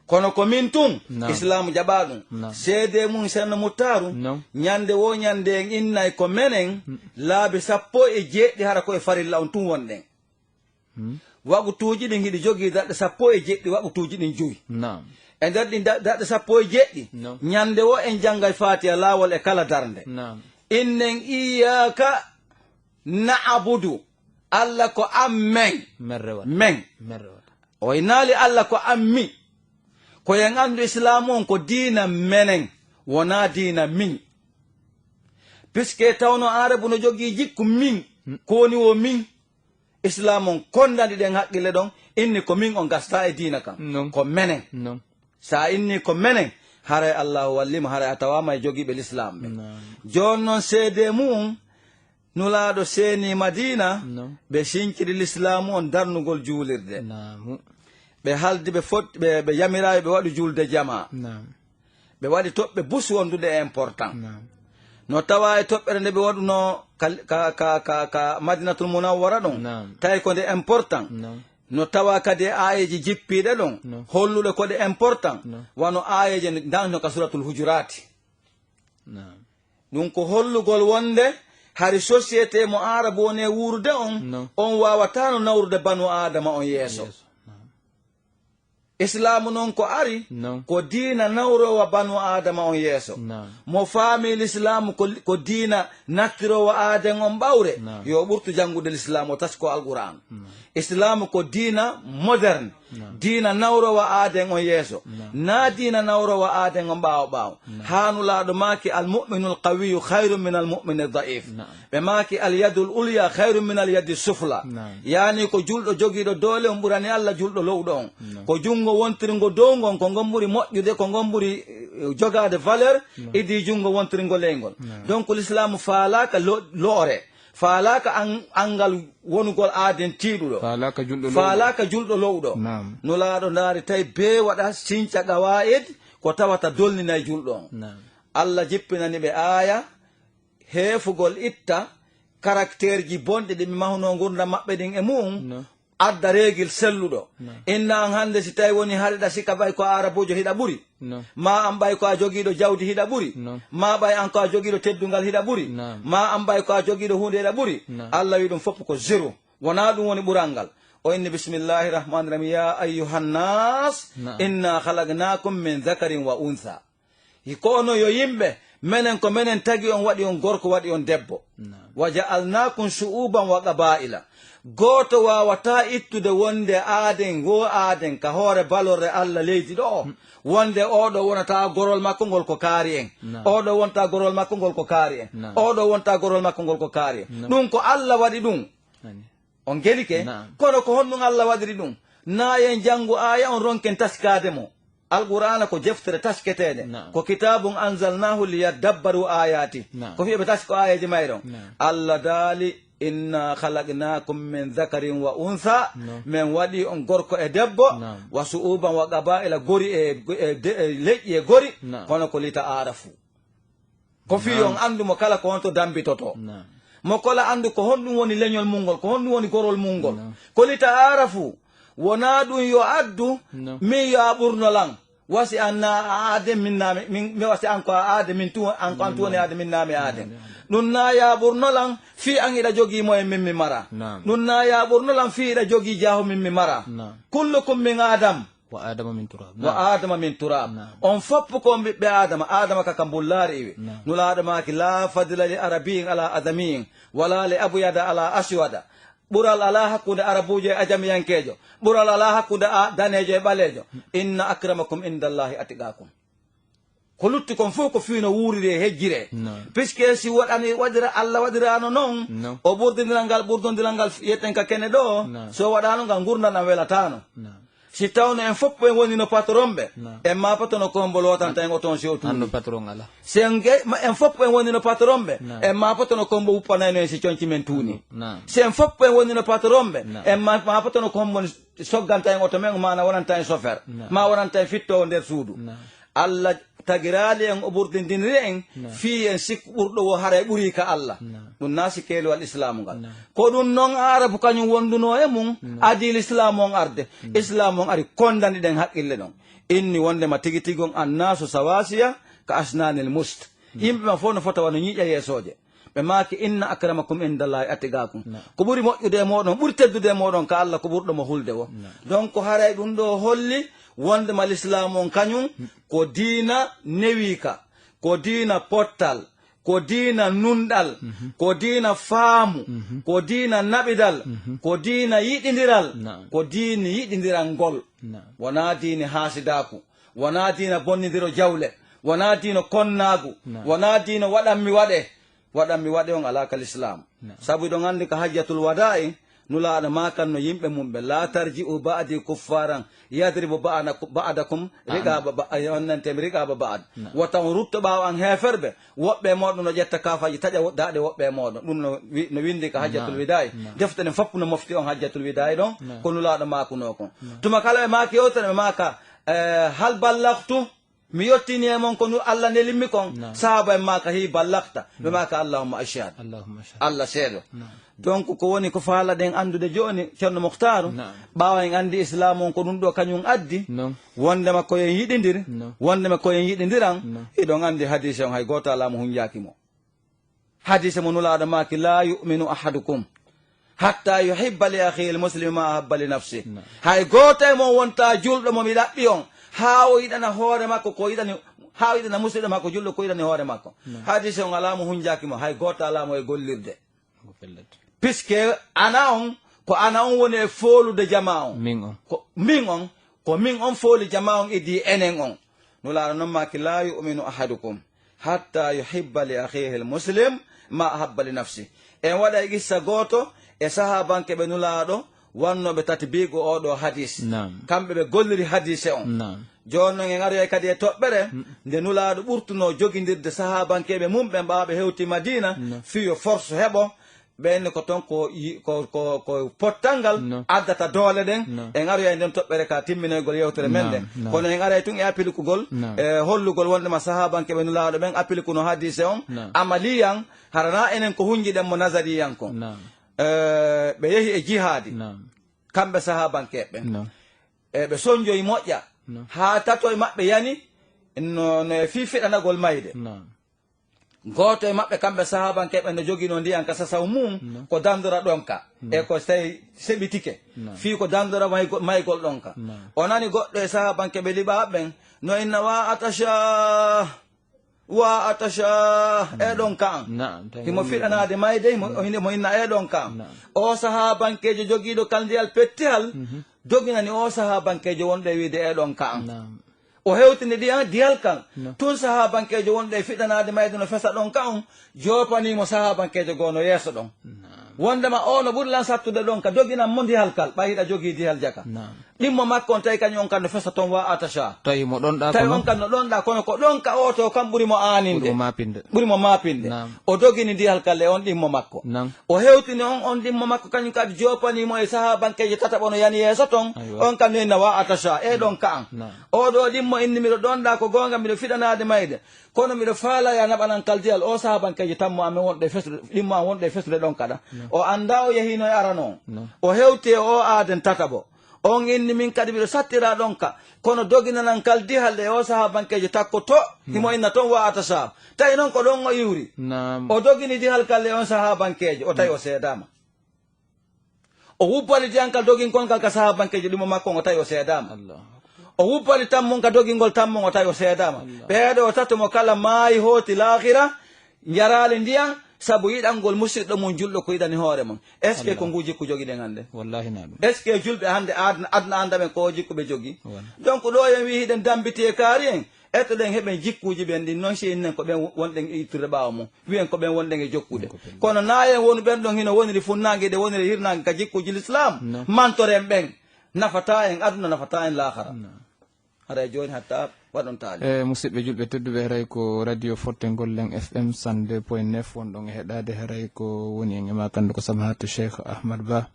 kono ko min tun islam jaɓa ɗum seede mum ceerno Mouhtaru ñande wo ñande en innay ko menen laabi 17 hara koye farilla on tun wonɗen waɓutuji ɗin hiɗi jogii daɗɗe 17 waɓutuji ɗin joyi e nder ɗi daɗɗe 17 ñande wo en janggay fatiha laawol e kala darnde innen iyaka na'budu Allah ko ammen men o naali Allah ko ammi ko yen andu islam on ko diina menen wona diina min puisque tawno arabu no jogii jikku min ko woni wo min islam on kondandi ɗen haqqille ɗon inni ko min on gasta e diina kam ko menen sa inni ko menen haray allahu wallima haray a tawama e jogiiɓe l'islam ɓe joni noon seede mum nulaaɗo seeni madina ɓe sinciri l'islam on darnugol juulirde ɓe haldi ɓe yamiraɓe ɓe waɗi julde jama ɓe waɗi toɓɓe bus wondude important no tawa e toɓɓere nde ɓe waɗuno ka madinatul munawwara ɗon tawi ko nde important no tawa kadi ayeji jippiɗe ɗon holluɗe ko ɗe important wano ayeje danno ka suratul hujurati ɗum ko hollugol wonde hari société mo arabu woni wurde on wawata no nawrude banu adama on yeeso islamu noon ko ari non ko diina nawrowa banu adama on yeeso non mo faami l'islamu ko diina nattirowo aaden on ɓawre yo ɓurtu janngude l'islamu o tas ko alquran islamu ko diina moderne diina nawrowo aaden on yeeso na diina nawrowo aaden on ɓaawo ɓaawo haanulaaɗo maaki almuminu alqawiyu hayru min almumini daif ɓe maaki alyadu l ulya hayru min alyadi sufla yaani ko julɗo jogiiɗo doole on ɓurani allah julɗo lowɗo on ko junngo wontiringo downgon ko ngon ɓuri moƴƴude ko ngon ɓuri jogaade valeur idi junngo wontiringo leygol donc l'islamu faalaka loore faalaka angal wonugol aaden tiiɗuɗo faalaka julɗo lowɗo nulaaɗo ndaari tawi bee waɗa sinca gawa'id ko tawata dolnina e julɗo on allah jippinani ɓe aaya heefugol itta caractére ji bonɗi ɗi ɓe mahuno gurdam maɓɓe ɗin e mum adda reegil selluɗo inna an hannde si tawi woni haɗiɗa sika ɓay ko arabujo hiɗa ɓuri ma an ɓay ko a jogiiɗo jawdi hiɗa ɓuri ma ɓay an ko a jogiiɗo teddungal hiɗa ɓuri ma an ɓay ko a jogiiɗo hunde hiɗa ɓuri allah wi ɗum fof ko zéro wona ɗum woni ɓural ngal o inni bisimillahi rahmani rahim ya ayyuhannas inna halagnakum min dhakarin wa untha ko ono yo yimɓe menen ko menen tagi on waɗi on gorko waɗi on debbo wa ja'alnakum shu'uban wa qaba'ila gooto wawata ittude wonde aaden wo aaden ka hoore balorde allah leydi ɗo wonde oɗo wonata gorol makko ngol ko kaari en oɗo wonta gorol makko ngol ko kaari en oɗo wonta gorol makko ngol ko kaari en ɗum ko allah waɗi ɗum on gelike kono ko honɗum allah waɗiri ɗum na en janngu aya on ronken taskade mo alqur'ana ko jeftere tasketede ko kitabun anzalnahu liyadabbaru ayati ko fiɓe tasko ayaji mayron allah daali inna halagnakum min dhakarin wa untha min waɗi on gorko e debbo wa su'uban wa qaba'ila gori e leƴƴi e gori kono ko lita arafu ko fi on andumo kala ko honto dambitoto mo kola andu ko honɗum woni leñol mungol ko honɗum woni gorol mungol ko lita arafu wona ɗum yo addu min yo a ɓurnolan wasi an na aade min nami mi wasi an ko aade min tu an ko an tuwoni aade min nami aade ɗum na ya ɓurnolan fi an iɗa jogii moye min mi mara ɗum na ya ɓurnolan fi iɗa jogii jaahu min mi mara kullukum min adam wa adama min turab on foppu ko ɓiɓɓe adama kaka mbullaari iwe nulaaɗo maaki la fadila li arabiyin ala adamiyin wala li abuyada ala aswada ɓural ala hakkude arabujo e ajamiyankejo ɓural ala hakkude danejo e ɓalejo inna akramakum indallahi atiqakum ko lutti kon fof ko fiino wuuriri e hejjire puisque si waɗira allah waɗirano noon o ɓurdodiral ngal yetten ka kene ɗo so waɗano ngal gurdam welatano si tawno en fof en woni no patron ɓe en mapatono kombol wotanta en oton sewtuɗi en fof en woni no patron ɓe en mapatono kombo uppanayno en si coñci men tuuni si en fof en woni no patron ɓe en mapatono kombo sogganta en oto men mana wonanta en chauffeur ma wonanta en fittowo nder suudu allah tagirali en o ɓurdidiniri en fi en sikku ɓurɗo wo haray ɓuri ka allah ɗum na sikkeeliwal islamu ngal ko ɗum noon arabu kañum wonduno e mum adi l'islamu on arde islamu on ari kondani ɗen haqqille ɗon inni wondema tigi tigon annasu sawasiya ka asnanil must yimɓe ma fof no fota wano ñiiƴa yeesoje ɓe maaki inna akramakum indallahi atigakum ko ɓuri moƴƴude e moɗon ɓuri teddude e moɗon ka allah ko ɓurɗomo hulde wo donc haray ɗum ɗo holli wondema l'islamu on kañum ko diina newika ko diina pottal ko diina nunɗal ko diina faamu ko diina naɓidal ko diina yiɗidiral ko diini yiɗidiral ngol wona diini haasidaku wona diina bonnidiro jawle wona diino konnagu wona diino waɗanmi waɗe on alaka l'islam sabu ɗon andi ko hajjatul wada'i nulaaɗo makanno yimɓe mumɓe la tarji'u ba'di kuffaran yadribu ba'dakum onnantemi riqaba ba'd wotan rutto ɓaawo an heferɓe woɓɓe moɗon no ƴetta kafaji taƴa daɗe woɓɓe moɗon ɗum no windi ko hajjatul widayi deftere fof no mofti on hajjatul widayi ɗon ko nulaaɗo makuno kon tuma kala ɓe maaki yewtere ɓe maaka hal ballaktu mi yettini e mon ko allah nelimmi kon sahaba en maka hi ballakta ɓe maka allahumma ashhad allah seeɗo donc ko woni ko faala ɗen andude joni ceerno mohtaru ɓawa en andi islamu on ko ɗum ɗo kañum addi wondema koyen yiɗidir wondema koyen yiɗidiran iɗon andi hadise on hay goto alamo hunjakimo hadise mo nulaɗo maki la yuminu ahadukum hatta yuhibba li akhihi almuslimi ma ahabba li nafsi hay goto e mon wonta julɗo momi ɗaɓɓi on ha o yiɗana hoore makko ko yiɗani ha o yiɗana musidɗo makko julɗo ko yiɗani hoore makko hadise on alamo hunjakimo hay goto alamo e gollirde puisque ana on ko ana on woni e foolude jama on ko min on fooli jama on idi enen on nulaɗo noon maki la yuminu ahadukum hatta yuhibba li akhihi almuslim ma ahabba li nafsi en waɗa e qissa goto e sahabanke ɓe nulaɗo wannoɓe tati bigo oɗo hadis kamɓe ɓe golliri hadise on joni noon en aroy kadi e toɓɓere nde nulaɗo ɓurtuno joguidirde sahabankeɓe mum ɓe mbaɓe hewti madina fiyo force heɓo ɓenne ko toon ko pottal ngal addata doole ɗen en aroya e nden toɓɓere ka timminoygol yewtere men ɗen kono en aray tun e appilikugol e hollugol wondema sahabankeɓe nulaɗo ɓen appilikuno hadise on amaliyan harana enen ko hunjiɗen mo nasariyan kon ɓe yeehi e jihaadi kamɓe sahabankeɓe ɓe soñjoyi moƴƴa ha tato e maɓɓe yani no e fifiɗanagol mayde goto e maɓɓe kamɓe sahabankeɓe no joguino ndiyan ka sasaw mum ko dandora ɗonka e ko tawi seɓitike fi ko dandora maygol ɗonka o nani goɗɗo e sahabankeɓe liɓaɓen no inna wa atasha eɗon ka an himo fiɗanade mayde mo inna eɗon ka an o sahabankejo joguiɗo kaldiyal pettihal doginani o sahabankejo wonɗo e wiide eɗon ka an o hewtini ɗiyan diyal kan tun sahabankejo wonɗo e fiɗanade mayde no fesa ɗon ka on jopanimo sahabankejo goo no yeeso ɗon wondema o no ɓuri lan sattude ɗon ka doginan mo dihal kal ɓayiɗa jogui dihal jaka ɗimmo makko on tawi kañum on kan no fesa toon wa atasha tawi on kan no ɗonɗa kono ko ɗon ka o to kam ɓuurimo aninde ɓuurimo mapinde o dogini dihal kal e on ɗimmo makko o hewtini on ɗimmo makko kañum kadi jopanimo e sahabankeje tataɓo no yani yeeso toon on kam no inna wa atasha e ɗon ka an oɗo ɗimmo inni miɗo ɗonɗa ko gonga miɗo fiɗanade mayde kono miɗo faala ya naɓanan kaldiyal o sahabankeje tammo amin wonɗo e fesude ɗimmo an wonɗo e fesude ɗon kaɗa o anda o yehino e arano o hewti e o aaden tataɓo on inni min kadi miɗo sattira ɗon ka kono doginanan kaldihal e o sahabankeje takko to himo inna toon wa atasha tawi noon ko ɗon o iwri o dogini dihal kal e on sahabankeje o tawi o seedama o wubbali diyankal doginkol ka sahabankeje ɗimo makko o tawi o seedama o wubbali tammon ka dogingol tammon o tawi o seedama ɓeeɗo o tatomo kala maayi hooti lahira jarali ndiyan saabu yiɗangol musidɗo mum julɗo ko yiɗani hoore mum est ce que ko ngu jikku jogiɗen hannde est ce que julɓe hannde adna andamen ko jikku ɓe jogui donc ɗo en wi hiɗen dambiti e kaari en ettoɗen heɓen jikkuji ɓen ɗin noon si innen ko ɓen wonɗen e ittude ɓaawa mum wiyen ko ɓen wonɗen e jokkude kono nayen wonu ɓen ɗon hino woniri funnague ɗe woniri hirnague ka jikkuji l'islam mantoren ɓen nafata en aduna nafata en lahara haɗa joni hatta waɗon taali musidɓe julɓe tedduɓe haray ko radio forte gollen fm 102.9 wonɗon e heɗade haray ko woni en ema kande ko samahatu cheikh ahmad ba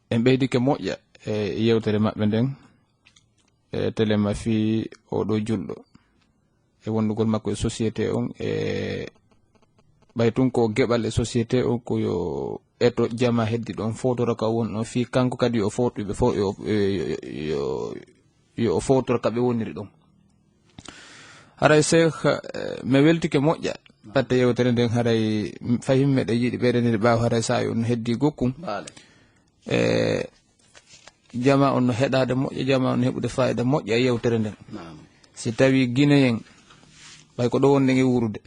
en ɓeydike moƴƴa e yewtere maɓɓe nden e téléma fi oɗo julɗo e wondugol makko e société on e ɓay tun ko geɓal e société on ko yo eto jama heddi ɗon fotora ka wonɗon fi kanko kadi o fotoɓe fo yo o fotora kaɓe woniri ɗon haray cheikh mi weltike moƴƴa batte yewtere nden haray fahim meɗe yiiɗi ɓeɗenede ɓawa haray sa on heddi gokkum jama on no heɗade moƴƴa jama on no heɓude fayida moƴƴa e yewtere nden si tawi guinéen ɓay ko ɗo wonɗen e wurude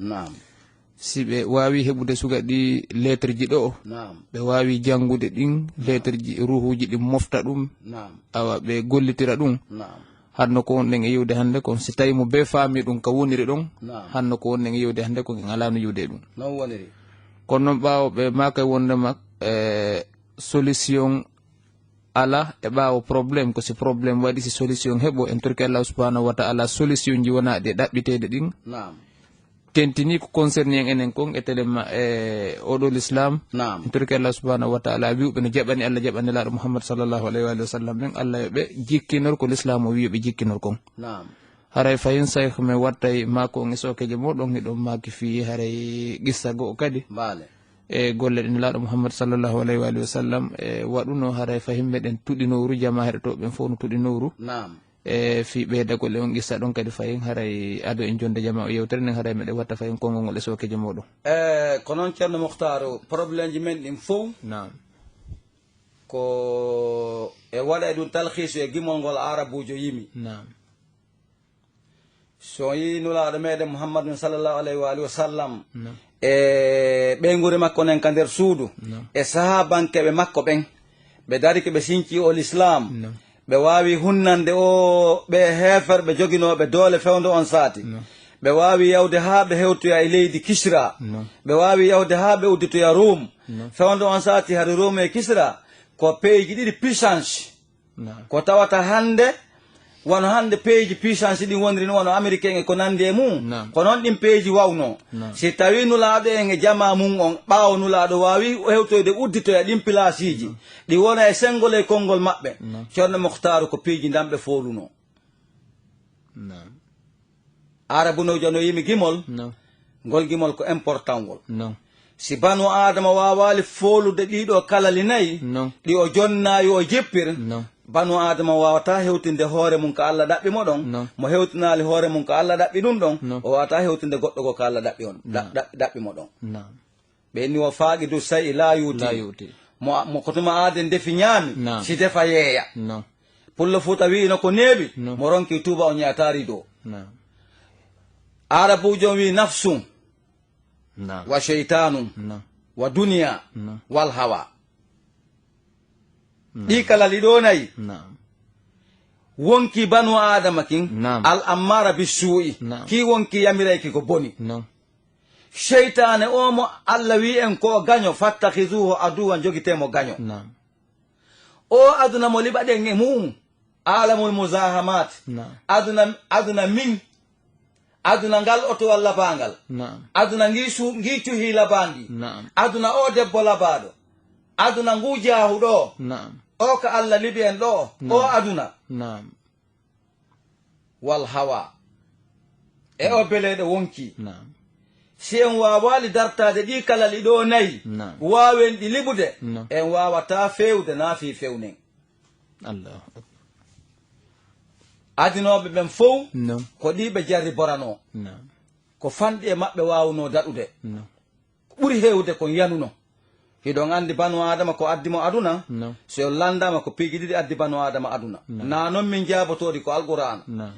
si ɓe wawi heɓude suga ɗi lettre ji ɗo ɓe wawi janngude ɗin lettre ji ruhuji ɗi mofta ɗum awa ɓe gollitira ɗum hanno ko wonɗen e yiwde hannde ko si tawi mo be faami ɗum ka woniri ɗon hanno ko wonɗen e yiwde hannde ko en alano yiwde ɗum kono noon ɓawo ɓe maka wondema solution ala e ɓawo probléme ko si probléme waɗi si solution heɓo en torki Allah subhanahu wa ta'ala solution ji wona ɗe ɗaɓɓitede ɗin tentini ko concerné en enen kon e téléma e oɗo l'islam en torki Allah subhanahu wa ta'ala wiɓe no jaɓani Allah jaɓani laɗo Muhammad sallallahu alayhi wa sallam ɓen Allah yoɓe jikkinor ko l'islam o wi yoɓe jikkinor kon haray fayin sayh mi wattay mako on e sokeje moɗon hiɗon maki fi haray qissa go kadi e golle ɗen laɗo Muhammad sallallahu alayhi wa sallam e waɗuno haray fahim meɗen tuɗinowru jama heɗotoɓe ɓen fof no tuɗinowru e fi ɓeydagol e on qissa ɗon kadi fayin haray ado en jonde jama o yewtere nden haray meɗen watta fayin konngol ngol e sokeje moɗon ko noon ceerno Mouhtar probléme ji men ɗin fof nam ko e waɗa ɗum talhisu e gimol ngol arabujo yimi nam so yi nulaɗo meɗen Mouhammadun sallllahu alayhi wa alihi wa sallam nam e ɓeygure makko nen ka nder suudu nam e sahabankeɓe makko ɓen ɓe darike ɓe sinci o l'islam nam ɓe wawi hunnande o ɓe heferɓe joginoɓe doole fewde on saati nam ɓe wawi yawde ha ɓe hewtoya e leydi Kisra nam ɓe wawi yawde ha ɓe udditoya Rome nam fewde on saati hade Rome e Kisra ko peyji ɗiɗi puissance nam ko tawata hande wono hande peyji puissance ɗin woniri ni wono américain e ko nandi e mum Nam. ko noon ɗin peyji wawno Nam. si tawi nulaɗo en e jama mum on ɓawo nulaɗo wawi hewtoyde udditoya ɗin place ji ɗi wona e sengol e konngol maɓɓe Nam. ceerno Mouhtar ko piiji damɓe foluno nam arabunojo no yimi gimol nam ngol gimol ko important ngol nam si banu adama wawali folude ɗiɗo kalali nayyi nam ɗi o jonnayi o jippir nam banu adama wawata hewtinde hoore mum ko Allah ɗaɓɓi mo ɗon No. mo hewtinali hoore mum ko Allah ɗaɓɓi ɗum ɗon No. o wawata hewtinde goɗɗo go ko Allah ɗaɓɓi on ɗaɓɓi mo ɗon nam ɓe ni o faaƙi du sayi la yuti la yuti mo kotuma aden defi ñaami No. si defa yeeya nam pullo fuuta wino ko neeɓi No. mo ronki tuuba o ñaatari dow nam arabujo wi nafsum nam wa cheytanum nam wa duniya No. wal hawa ɗi kala ɗiɗo nayi nam wonki banu adama kin Nam. al ammara bisuu'i Nam. ki wonki yamirayki ko boni nam cheytane o mo Allah wi en ko gaño fattahizuhu aduwan jogitemo gaño nam o aduna mo liɓaɗen e mum alamul musahamat nam aduna min aduna ngal oto walla bangal nam aduna ngi cuhi labangi nam aduna o debbo labaɗo aduna ngu jahuɗo nam o ko Allah liɓi en ɗo o aduna nam wal hawa e o beleɗo wonki nam si en wawali dartade ɗi kala ɗiɗo nayi Nam. wawen ɗi liɓude Nam. en wawata fewde na fi fewnen allah adinoɓe ɓen fof nam ko ɗi ɓe jarri borano nam ko fanɗi e maɓɓe wawuno daɗude nam ko ɓuri hewde kon yanuno hiɗon andi banu adama ko addimo aduna nam so on landama ko piiji ɗiɗi addi banu adama aduna na noon min jabotoɗi ko alqur'an nam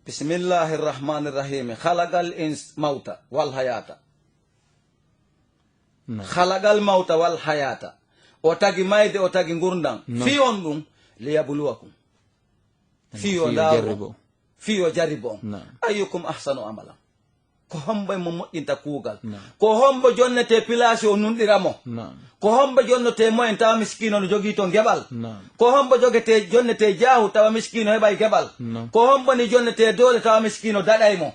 bismillahi rrahmani rrahimi halagal mawta wal hayata nam halagal mawta wal hayata o tagi mayde o tagi gurdam No. fi on ɗum liyabluwakum fi o Fiyo ndaaro jarribo. fi o jaribo on No. ayyukum ahsanu amala ko hombo mo moƴƴinta kuugal No. ko hombo jonnete place o nunɗiramo nam ko hombo jonnote moyen tawa miskino no jogii to geɓal nam ko hombo jogete jonnete jaahu tawa miskino heɓa geɓal No. ko hombo ni jonnete doole tawa miskino daɗaymo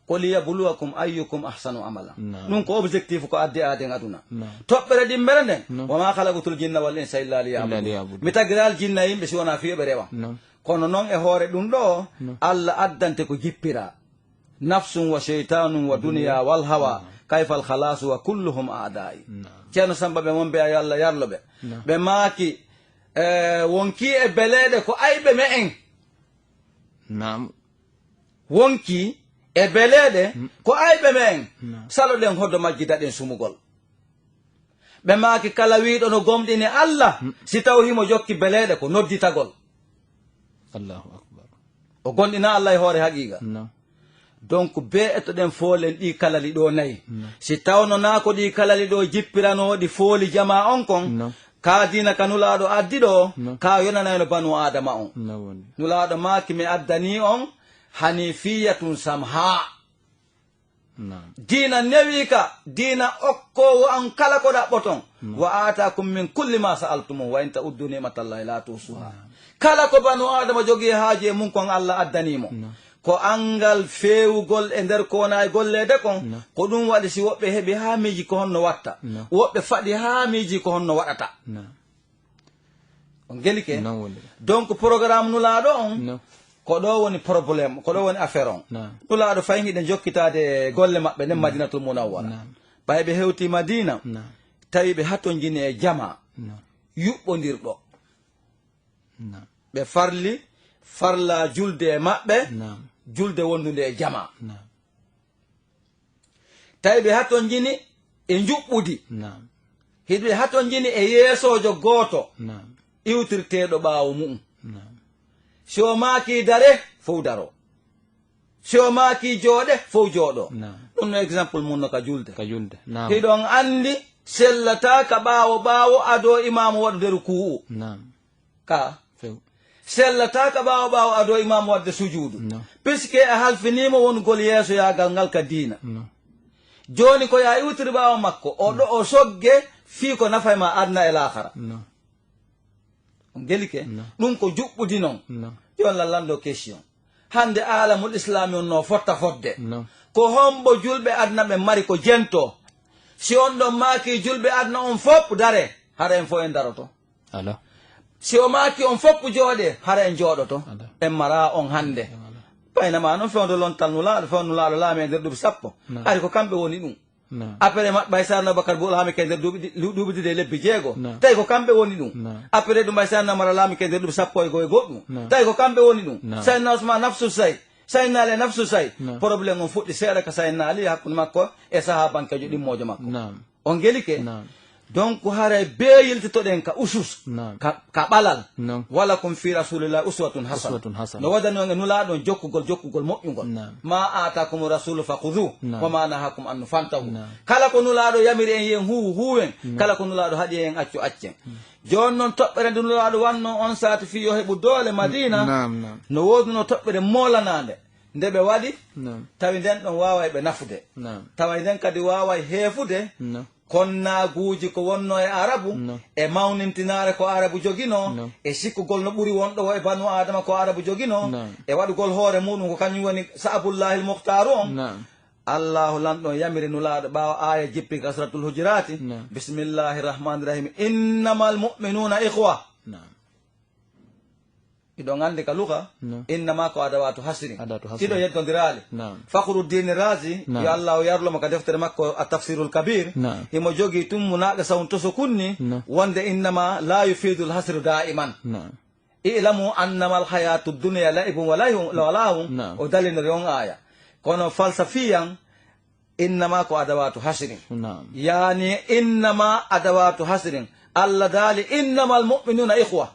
ko liyabluwakum ayyukum ahsanu amala No. ɗum ko objectif ko addi aden aduna No. toɓɓere ɗin mbere nden No. wama halagutul jinna wal insa illa liyabudu liyabudu. mi tagiral jinna yimɓe si wona fiyoɓe rewa nam kono noon e hoore ɗum ɗo Allah addante ko jippira nafsum wa cheytanum wa duniya wal hawa kayfal khalasu wa kulluhum aadai ceerno samba ɓe wonɓe a Allah yarloɓe ɓe maaki wonki e beleɗe ko ayɓe me en nam wonki e beleɗe ko ayɓe me en saloɗen hoddo majjidaɗen sumugol ɓe maaki kala wiɗo no gomɗini Allah si taw himo jokki beleɗe ko nodditagol allahu akbar o gonɗina Allah e hoore haqiqa nam donc be ettoɗen foolen ɗi kalali ɗo nayi si tawno na ko ɗi kalali ɗo jippiranoɗi fooli jama on kon No. ka dina ka nulaɗo addi ɗo No. ka yonanayno banu adama on na woni nulaɗo maki mi addani on hanifiyatun samha nam dina newi ka dina okkowo an kala ko ɗaɓɓoton wa atakum min kulli ma sa'altumum wa in ta'uddu nimatallahi la tusuha kala ko banu adama jogii haaji e mum kon Allah addanimo ko angal fewugol e nder ko wona e gollede kon ko ɗum waɗi si woɓɓe heɓi ha miiji ko honno watta woɓɓe faɗi ha miiji ko honno waɗata nam on gelike nam woni donc programme nulaɗo on no ko ɗo woni probléme ko ɗo woni affaire on nam nulaɗo fayin hiɗen jokkitade golle maɓɓe nden madinatul munawwara Nam. ɓay ɓe hewti madina nam tawi ɓe hatton jini e jama nam yuɓɓodirɗo nam ɓe farli farla julde e maɓɓe Naam. julde wondude e jama Naam. tawi ɓe haton jini e juɓɓudi Naam. hiɗɓe haton jini e yeesojo gooto Naam. iwtirteɗo ɓaawo mu'um Naam. si o maaki dare fof daro si o maaki jooɗe fof jooɗo Naam. ɗum no exemple mum no ka julde Ka julde. Naam. hiɗon anndi sellata ka ɓaawo ɓaawo ado imamu waɗu nder ku'u Naam. ka Few. sellata ka ɓaawo ɓaawo ado imamu wadde sujuudu No. puisque a halfinima wongol yeeso yagal ngal ka diina No. joni ko ya iwtiri ɓaawo makko oɗo o sogge fii ko nafa ma adna e lahara No. on gelike No. ɗum ko juɓɓudi noon No. yon lallando question hande alamul islami on no fotta fodde No. ko hombo julɓe adna ɓe mari ko jento si on ɗon maaki julɓe adna on fopp dare hara en fo en daroto Ala. si o maaki on fopp jooɗe hara en jooɗoto Ala. en mara on hande Ala. paynama noon fewdo lontal nulaaɗo few nulaaɗo laami e nder duuɓi sappo No. ari ko kamɓe woni ɗum No. après bay sarno bakar bol haami ke nder duuɓi ɗiɗi e lebbi jeego No. tawi ko kamɓe woni ɗum No. après ɗum bay sarno mara laami ke nder duuɓi sappo e goɗɗum No. tawi ko kamɓe woni ɗum No. sayna usman nafsu say saynaali nafsu say No. probléme on fuɗɗi seeɗa ka saynaali hakkude makko e sahabankejo ɗimmojo makko Naam. on gelike Naam. donc haray bee yiltitoɗen ka usus Naam. ka ɓalal No. wala kum fi rasulillah uswatun hasana Uswatun hasana. no waɗani on e nulaaɗon jokkugol moƴƴugol Naam. ma atakum rasulu fakudu Naam. wa ma nahakum annu fantahu Naam. kala ko nulaaɗo yamiri en yen huwen kala ko nulaaɗo haɗi en accu accen joni noon toɓɓere nde nulaaɗo wanno on sati fi yo heɓu doole madina Naam. Naam. no woduno toɓɓere molanade nde ɓe waɗi Naam. tawi nden ɗon wawa ɓe nafude Naam. tawa nden kadi wawa heefude No. konnaguuji ko wonno e arabu No. e mawnintinare ko arabu jogino No. e sikkugol no ɓuri wonɗo e banu adama ko arabu jogino No. e waɗugol hoore muɗum ko kañum woni saabullahi lmuhtaru on Naam. allahu lanɗo yamiri nulaaɗo ɓaawa aya jippi ka suratul hujurati No. bisimillahi rahmani rahim innama almuminuna ihwa Naam. iɗon andi ka luka No. innama ko adawatu hasri Adawatu hasri. ɗiɗo yeddodirali Naam. fakhruddin razi No. yo allah o yarloma ka deftere makko a tafsirul kabir No. imo jogii tummunaɗo sawn to so kunni No. wonde innama la yufidu lhasru da'iman Naam. ilamu annama alhayatu dunia laibum walahum No. o dalinori on aya kono falsafiyan innama ko adawatu hasrin Naam. yani innama adawatu hasrin allah daali innama almuminuna ihwa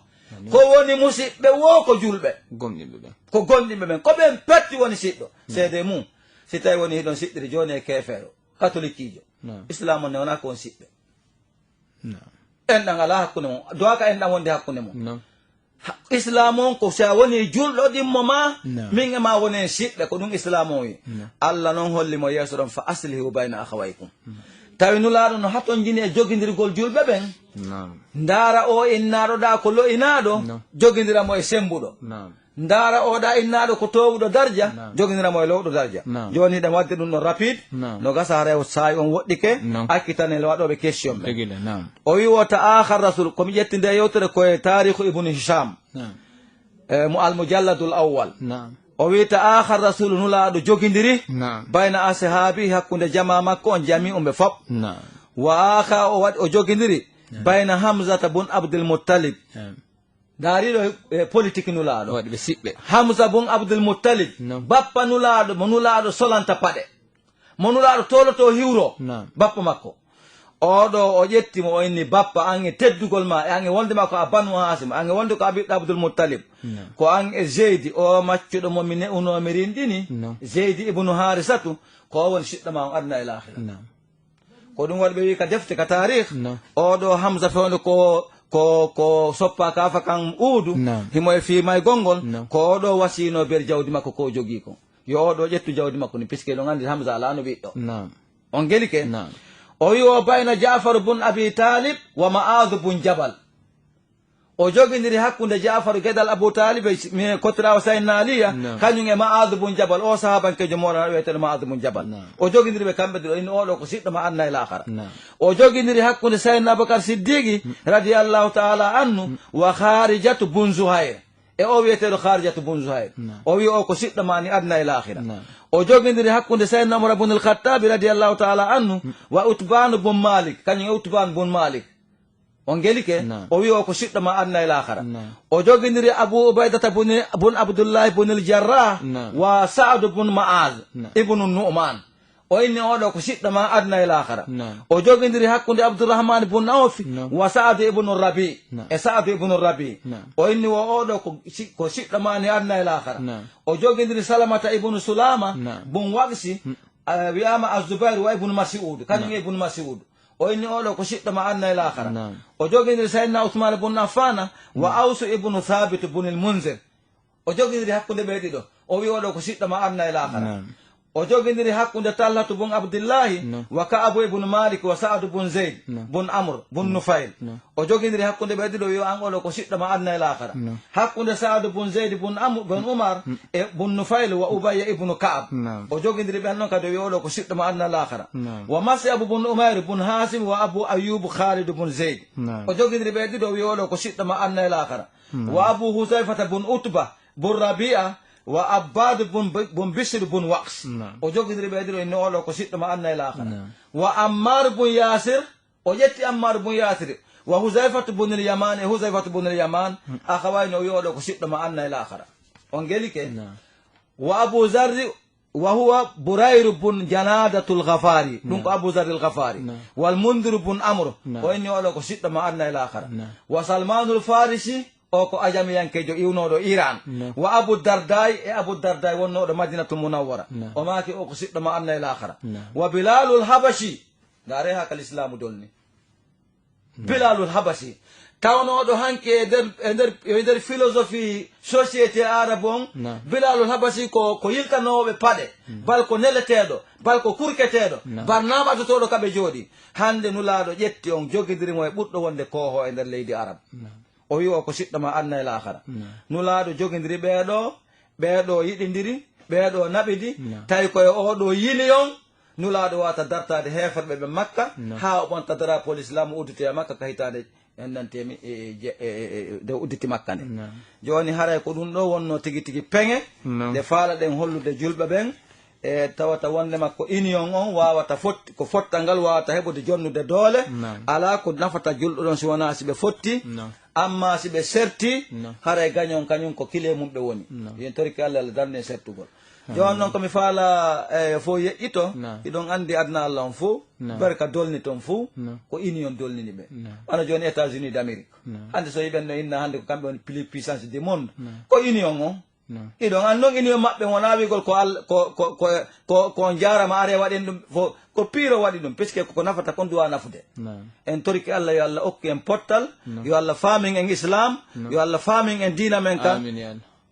ko woni musidɓe wo ko julɓe Gomɗiɓe ɓen. ko gonɗiɓe ɓen ko ɓen petti woni siɗɗo seede mum si tawi woni hiɗon siɗɗiri joni e kefeero catholique ijo No. islam on ne wona ko on siɓɓe Naam. enɗan ala hakkude mum dowaka enɗan wonde hakkude mum No. islam on ko sa woni julɗo ɗimmo ma No. min e ma woni en siɓɓe ko ɗum islam on wi No. allah noon hollimo yeeso ɗon fa aslihu bayna akhawaykum tawi nulaaɗo no haton jini e jogidirgol julɓe ɓen Naam. ndaara o innaɗo ɗa ko loyinaɗo No. jogidiramo e sembuɗo Naam. ndaara oɗa innaɗo ko towuɗo darja No. joginiramo e lowɗo darja No. joni ɗen wadde ɗum ɗon rapide No. no gasa ha rew sayi on woɗɗike No. akkitane waɗoɓe question ɓe Tegile. Naam. o wi wo ta'akhar rasul komi ƴetti nde yewtere koye tarihu ibnu hicham Naam. mo almujalladul awwal Naam. o wi ta'akhar rasul nulaaɗo jogidiri Naam. bayna ashabi hakkude jama makko on jami umɓe fop Naam. wa akha o waɗi o jogidiri bayna hamzata bun abdulmuttalib Naam. daariɗo politique nulaaɗo Waɗi ɓe siɓɓe. hamza bun abdulmuttalib No. bappa nulaaɗo mo nulaaɗo solanta paɗe mo nulaaɗo toloto hiwro Naam. bappa makko oɗo o ƴettimo o inni bappa an e teddugol ma e an e wonde ma ko a banu hasima an e wonde ko abiɗɗo abdulmuttalib No. ko an e zeydi o maccuɗo momi ne'unomi rinɗini No. zeydi ibnu harisatu ko o woni siɗɗo ma on aduna e lahira Naam. ko ɗum waɗi ɓe wi ka defte ka tarih No. oɗo hamsa fewde ko soppa kafa kan uudu No. himo e fiimay gongol No. ko oɗo wasino ber jawdi makko ko jogii ko yo oɗo ƴettu jawdi makko ni puisque ɗon andi hamsa alano ɓiɗɗo Naam. on geli ke Naam. o wi o bayna jafaru bun abi talib wa ma'adu bun jabal o jogindiri hakkunde jafaru gueɗal abou talib mi kotirawo sayna aliya No. kañum e ma'adu bun jabal o sahabankejo moɗon wiyeteɗo ma'adu bun jabal No. o jogindiri ɓe kamɓe ɗo inni oɗo ko siɗɗo ma anna e lahara No. o jogindiri hakkunde sayna aboubacar siddiqui radiallahu taala anhu wa harijatu bun zuhayr e o wiyeteɗo harijatu bun zuhayr No. o wi o ko siɗɗo ma ni adna e lahira No. o jogindiri hakkunde sayna omar bun alkhattabi radiallahu taala anhu wa utbanu bun malik kañum e utbanu bun malik on gelike Naam. o wi o ko siɗɗoma adna e lahara Naam. o jogidiri abou ubaydata bun abdoullahi bunil jarrah Naam. wa saadu bun maaz Naam. ibnu nu'man o inni oɗo ko siɗɗoma adna e lahara Naam. o jogidiri hakkude abdourahmane bun awfi Naam. wa saadu ibnu rabi Naam. e saadu ibnu rabi Naam. o inni wo oɗo ko siɗɗomani adna e lahara Naam. o jogidiri salamata ibnu sulama Naam. bun wagsi wiyama azubair wa ibnu mas'ud kañum e ibnu mas'ud o inni oɗo ko siɗɗoma adna e lahara Naam. o jogidiri saydna ousmane bun affana wa awsu ibnu thabit bunil munzir o jogidiri hakkude ɓe ɗiɗo o wi oɗo ko siɗɗoma adna e lahara Naam. o jogidiri hakkude tallatu bun abdillahi No. wa ka'abu ibnu malik wa sa'adu bun zeyd No. bun amr bun nufail No. o jogidiri hakkude ɓe ɗiɗo wi an oɗo ko siɗɗoma adna e lahara No. hakkude sa'adu bun zeyd bun amr bun umar e bun nufail wa ubayya ibnu ka'ab No. o jogidiri ɓen noon kadi o wi oɗo ko siɗɗoma adna e lahara No. wa mas'abu bun umair bun hasim wa abu ayub khalid bun zeyd No. o jogidiri ɓe ɗiɗo wi oɗo ko siɗɗoma adna e lahara wa abu husaifata bun utba bun rabi'a wa abbad bun bishr bun waqs Naam. o jogidiri ɓe ɗiɗo inni oɗo ko siɗɗoma adna e lahara Naam. wa ammar bun yasir o ƴetti ammar bun yasir wa husaifatu bunil yaman e husaifatu bunil yaman akawayno o wi oɗo ko siɗɗoma adna e lahara on gelike Naam. wa abu zarri wa huwa burayru bun janadatul ghafari ɗum ko abu zarri l ghafari Naam. wal mundiru bun amr Naam. o inni oɗo ko siɗɗoma adna e lahara Naam. wa salmanul farisi o ko ajamiyankejo iwnoɗo iran Naam. wa abu dardai e abu dardai wonnoɗo madinatul munawwara Naam. o maki o ko siɗɗoma adna e lahara Naam. wa bilalul habashi ngare ha kal islamu dolni bilalul habashi tawnoɗo hanke e nder philosophie société arabe on Naam. bilalul habashi ko yiltanoɓe paɗe bal ko neleteɗo bal ko kurketeɗo Naam. bar naɓatotoɗo kaɓe jooɗi hande nulaɗo ƴetti on jogidirimo e ɓuɗɗo wonde koho e nder leydi arabe o wi o ko siɗɗoma adna e lahara nulaɗo jogidiri ɓeɗo yiɗidiri ɓeɗo naɓidi tawi koye oɗo yili on nulaɗo wata dartade heferɓe ɓe makka ha o ɓonta drapeau l'islam uddite e makka ka hitade endantemi nde udditi makka nde joni haray ko ɗum ɗo wonno tigui tigui peŋe nde faala ɗen hollude julɓe ɓen e tawata wonde makko union on wawata ko fottal wawata heɓude jonnude doole ala ko nafata julɗo ɗon si wona si ɓe fotti amma si ɓe serti haray gañon kañum ko kile mum ɓe woni yen toriki allah allah darne sertugol joni noon komi faala fo yeƴƴito iɗon andi adna allah on fo barka dolni toon fo ko union dolnini ɓe wona joni états unis d' amérique hande so yiɓen no inna hande ko kamɓe woni plus puissance du monde ko union on iɗon an noon union maɓɓe wona wigol ko jarama are waɗen ɗum fo ko piiro waɗi ɗum puisque koko nafata kon duwa nafude en toriki allah yo allah okku en pottal yo allah faamin en islam yo allah faamin en dina men kan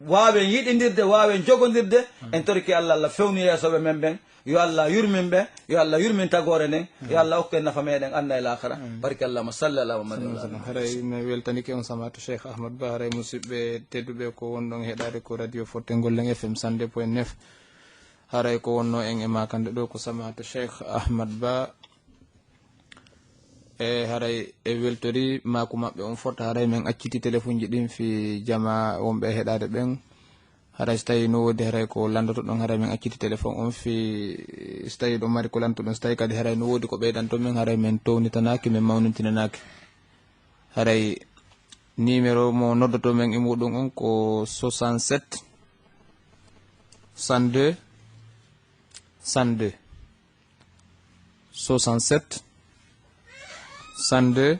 wawen yiɗidirde wawen jogodirde en toriki allah allah fewni yeesoɓe men ɓen yo allah yurmin ɓe yo allah yurmin tagore nden yo allah okku en nafa meɗen anna e lahara barki allahuma salli ala muhammadin haray mi weltanike on samatu cheikh ahmad ba haray musidɓe tedduɓe ko wonɗon heɗade ko radio forte gollen fm 102.9 haray ko wonno en e makande ɗo ko samatu cheikh ahmad ba e haray e weltori mako mabɓe on forta haray min acciti téléphone ji ɗin fi jama wonɓe heɗade ɓen haray so tawi no wodi haray ko landoto ɗon haray min acciti téléphone on fi so tawi ɗon mari ko lanto ɗon so tawi kadi haray no wodi ko ɓeyɗanto min haray min townitanaki min mawnitinanaki haray numéro mo noddoto men e muɗum on ko 67 102 102 67 102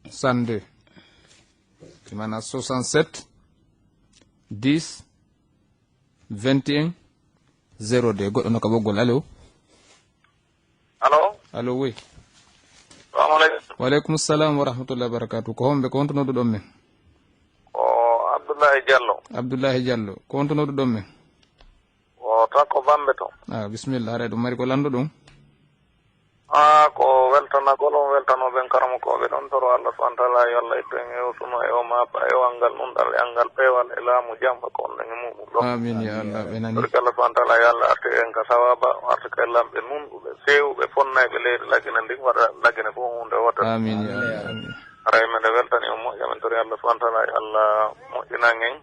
102 mana 67 10 21 02 goɗɗo no ka ɓoggol allo allo oui salamu aleykum waleykum salam wa rahmatullahi wa barakatuh ko homɓe ko hontonoɗo ɗon men o abdoullahi diallo ko hontonoɗo ɗon men o tan ko bambe to bisimilla haray ɗum mari ko lanndo ɗum ko weltanagol on weltanoɓen karamokoɓe ɗon toro allah subahana taala yo allah itto en hewtuno e o mapa ewal ngal nunɗal e angal peewal e laamu jamba ko onɗen e muɗum ɗo amin ya allah ɓe nani torki allah subahana taala yo allah arte en ka sawaba arta ka lamɓe nunɗuɓe fewɓe fonnayɓe leydi lagine ndin waɗa lagine fof hunde wata amin ya allah amin haray mende weltani o moƴƴa men tori allah subahana taala yo allah moƴƴinan en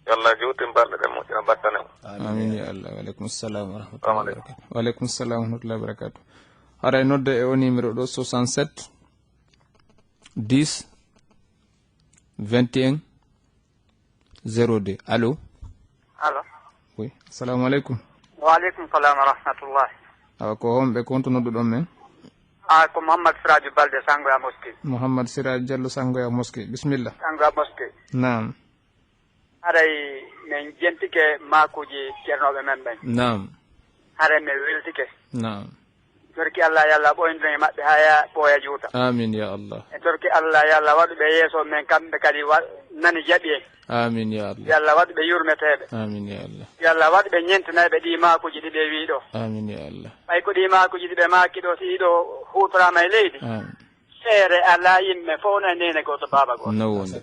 yo allah juutin balɗe ɗe moƴƴina battane o amin ya allah waleykum salam wa rahmatullahi wa barakatuh waleykum salam wa rahmatullahi wa barakatuh haray nodde e o numéro ɗo 67 10 21 02. Allô? Allo. Oui. Assalamu alaikum. Wa alaikum salam wa rahmatullah. Awa ko homɓe kontunoɗo ɗon men? Ko Muhammad Siraju Balde Sangoya Mosquée. Muhammad Siraj Diallo Sangoya Mosquée. Bismillah. Sangoya Mosquée. Naam. Haray min jentike makuji ceernoɓe men ɓen. Naam. Haray min weltike. Naam. Torki Allah yalla ɓoyndiro e maɓɓe haya ɓooya juuta. Amin ya Allah. E torki Allah yalla waɗuɓe yeeso men kamɓe kadi nani jaɓi en. Amin ya Allah. Yalla waɗuɓe yurmeteɓe. Amin ya Allah. Yalla waɗuɓe ñentinaɓe ɗi makuji ɗi ɓe wi ɗo. Amin ya Allah. ɓay ko ɗi makuji ɗi ɓe maki ɗo si ɗo hutorama e leydi. Amin. feere ala yimɓe fof no nene goto baba goto. No wonde.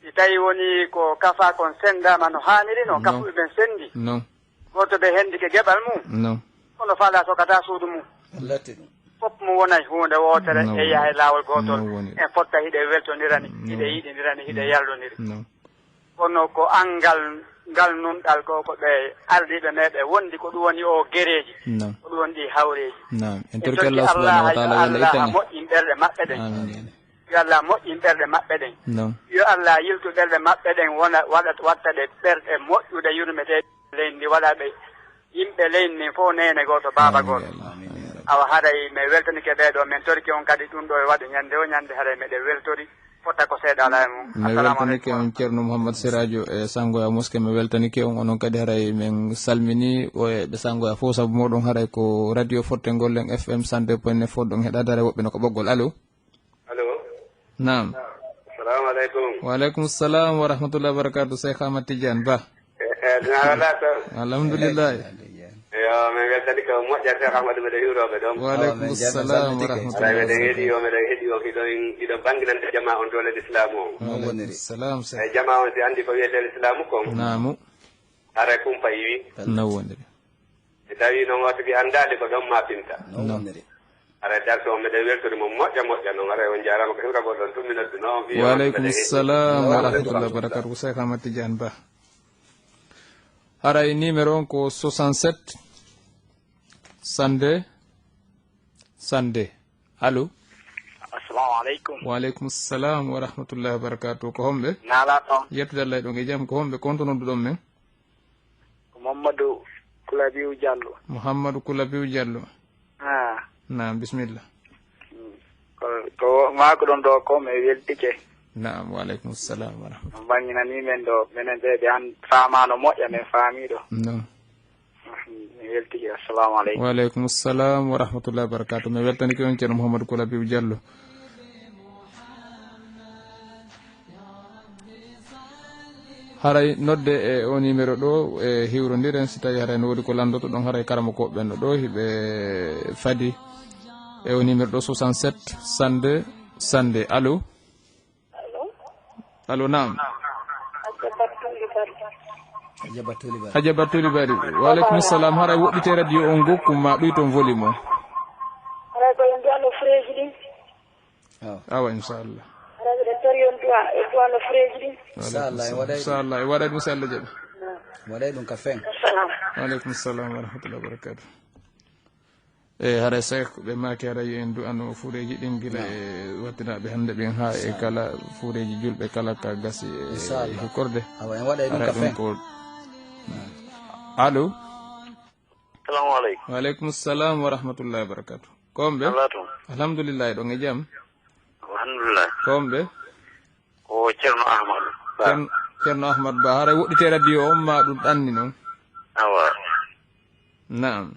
si tawi woni ko kafa kon sendama no haniri no kafuɓe ɓen sendi. No. goto ɓe hendi ke geɓal mum. No. kono faala sokata suudu mum. fof mo wonay hunde wotere e yaha e laawol gotol en fotta hiɗe weltodirani hiɗe yiɗidirani hiɗe yallodiri kono ko angal ngal nunɗal ko ɓe ardiɓe meɓe wondi ko ɗum woni o guereji ko ɗum woni ɗi hawreji en torki Allah subhanahu wa ta'ala Allah moƴƴin ɓerɗe maɓɓe ɗen yo Allah moƴƴin ɓerɗe maɓɓe ɗen yo Allah yiltu ɓerɗe maɓɓe ɗen watta ɗe ɓerɗe moƴƴude yurmete leydi waɗaɓe yimɓe leydi ndin fof nene goto baba goto awa haray mi weltanike ɓeeɗo min torki on kadi ɗum ɗo e waɗi ñande o ñande haray meɗe weltori fotta ko seeɗa ala e mum. mi weltanike on ceerno Mouhammad Siradio e Sangoya Mosquée mi weltanike on onon kadi haray min salmini o e ɓe Sangoya fof saabu moɗon haray ko radio forte gollen FM 102.9 ɗon heɗade haray woɓɓe no ko ɓoggol. Allo nam assalamu aleykum. wa aleykum salam wa rahmatullahi wa barakatuh. Cheikh Ahmad Tidiane Ba. alhamdulillah. yo min weltani ko moƴƴa Cheikh Ahmadou mbiɗa hiwroɓe ɗon. wa aleykum salam wa rahmatullahi ala meɗen heeɗi o meɗen heeɗi o hiɗon banginande jama on dole l'islam o. salam eyi jama on si andi ko wiyete l'islamu kon namu hara kumpa yiwi nawwondiri si tawi noon o tigi andali ko ɗon mapinta ara darto o meɗen weltori mo moƴƴa noon ara on jarama ko hiwra goɗon tumminodde noon wi wa aleykum salam wa rahmatullahi wa barakatuh. Cheikh Ahmad Tidiane Ba. haray numéro on ko 67 sande. Allo. assalamu aleykum. wa aleykum salam wa rahmatullahi wa barakatuh. ko homɓe naala ɗon yettude Allah ɗon e jaam. ko homɓe kontonoɗo ɗon men? ko Mamadou Koulabiou Diallo. Mouhamadou Koulabiou Diallo. Naam bismillah. ko mako ɗon ɗo ko mi weltike. Naam wa aleykum salam wa rahmatullah. bañinani men ɗo minen ɓe an famano moƴƴa min faamiɗo. Non. mi weltike. assalamu aleykum. wa aleykum salam wa rahmatullahi wa barakatuh. mi weltanike on ceerno Mouhamadou Koulabiou Diallo. haray nodde e o numéro ɗo e hiwrodiren si tawi haray no woodi ko landoto ɗon haray karama koɓe ɓen ɗo hiɓe fadi e o numéro ɗo 67 sande. Allo. Naam. Hadja Battuli Bari. wa aleykum salam. haray woɗɗite radio on gokku ma ɗoy toon volume o. haray ko en duwano fréji ɗin. awa inchallah. haray ko ɗen tori on duwano fréji ɗin. inchallah e waɗa ɗum so Allah jaɓi. waɗay ɗum ka fen. wa aleykum salam wa rahmatullahi wa barakatuh. e haray Cheikh ɓe maki haray en du'ano fuureji ɗin gila e wattinaɓe hannde ɓen ha e kala fuureji julɓe kala ka gasi e hikorde haray ɗum ko. Allo. salamu aleykum. wa aleykum salam wa rahmatullahi wa barakatuh. ko homɓe? alhamdulillah ɗon e jaam. alhamdulillah. ko homɓe? ko ceerno Ahmadou Ba. ceerno Ahmadou Ba. haray woɗɗite radio on ma ɗum ɗanni noon. awa naam.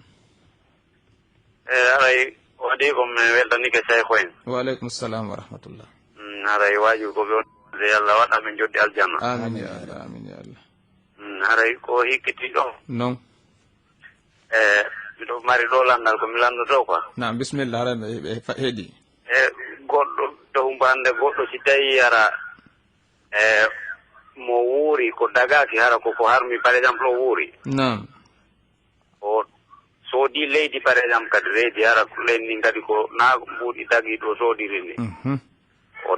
haray waɗi ko min weltanike Cheikh en. wa aleykum salam wa rahmatullah. haray waji ko ɓe de Allah waɗa min joddi aljanna. amin ya Allah. amin ya Allah. haray ko hikkiti ɗo non. miɗo mari ɗo landal ko mi landoto quoi. naam bisimilla. haray ɓe heeɗi. goɗɗo tawmbande goɗɗo si tawi ara mo wuuri ko dagaki hara koko harmi par exemple o wuuri. naam. o soodi leydi par exemple kadi leydi hara leydi ndi kadi ko na mbuuɗi dagiɗo soodiri ni. o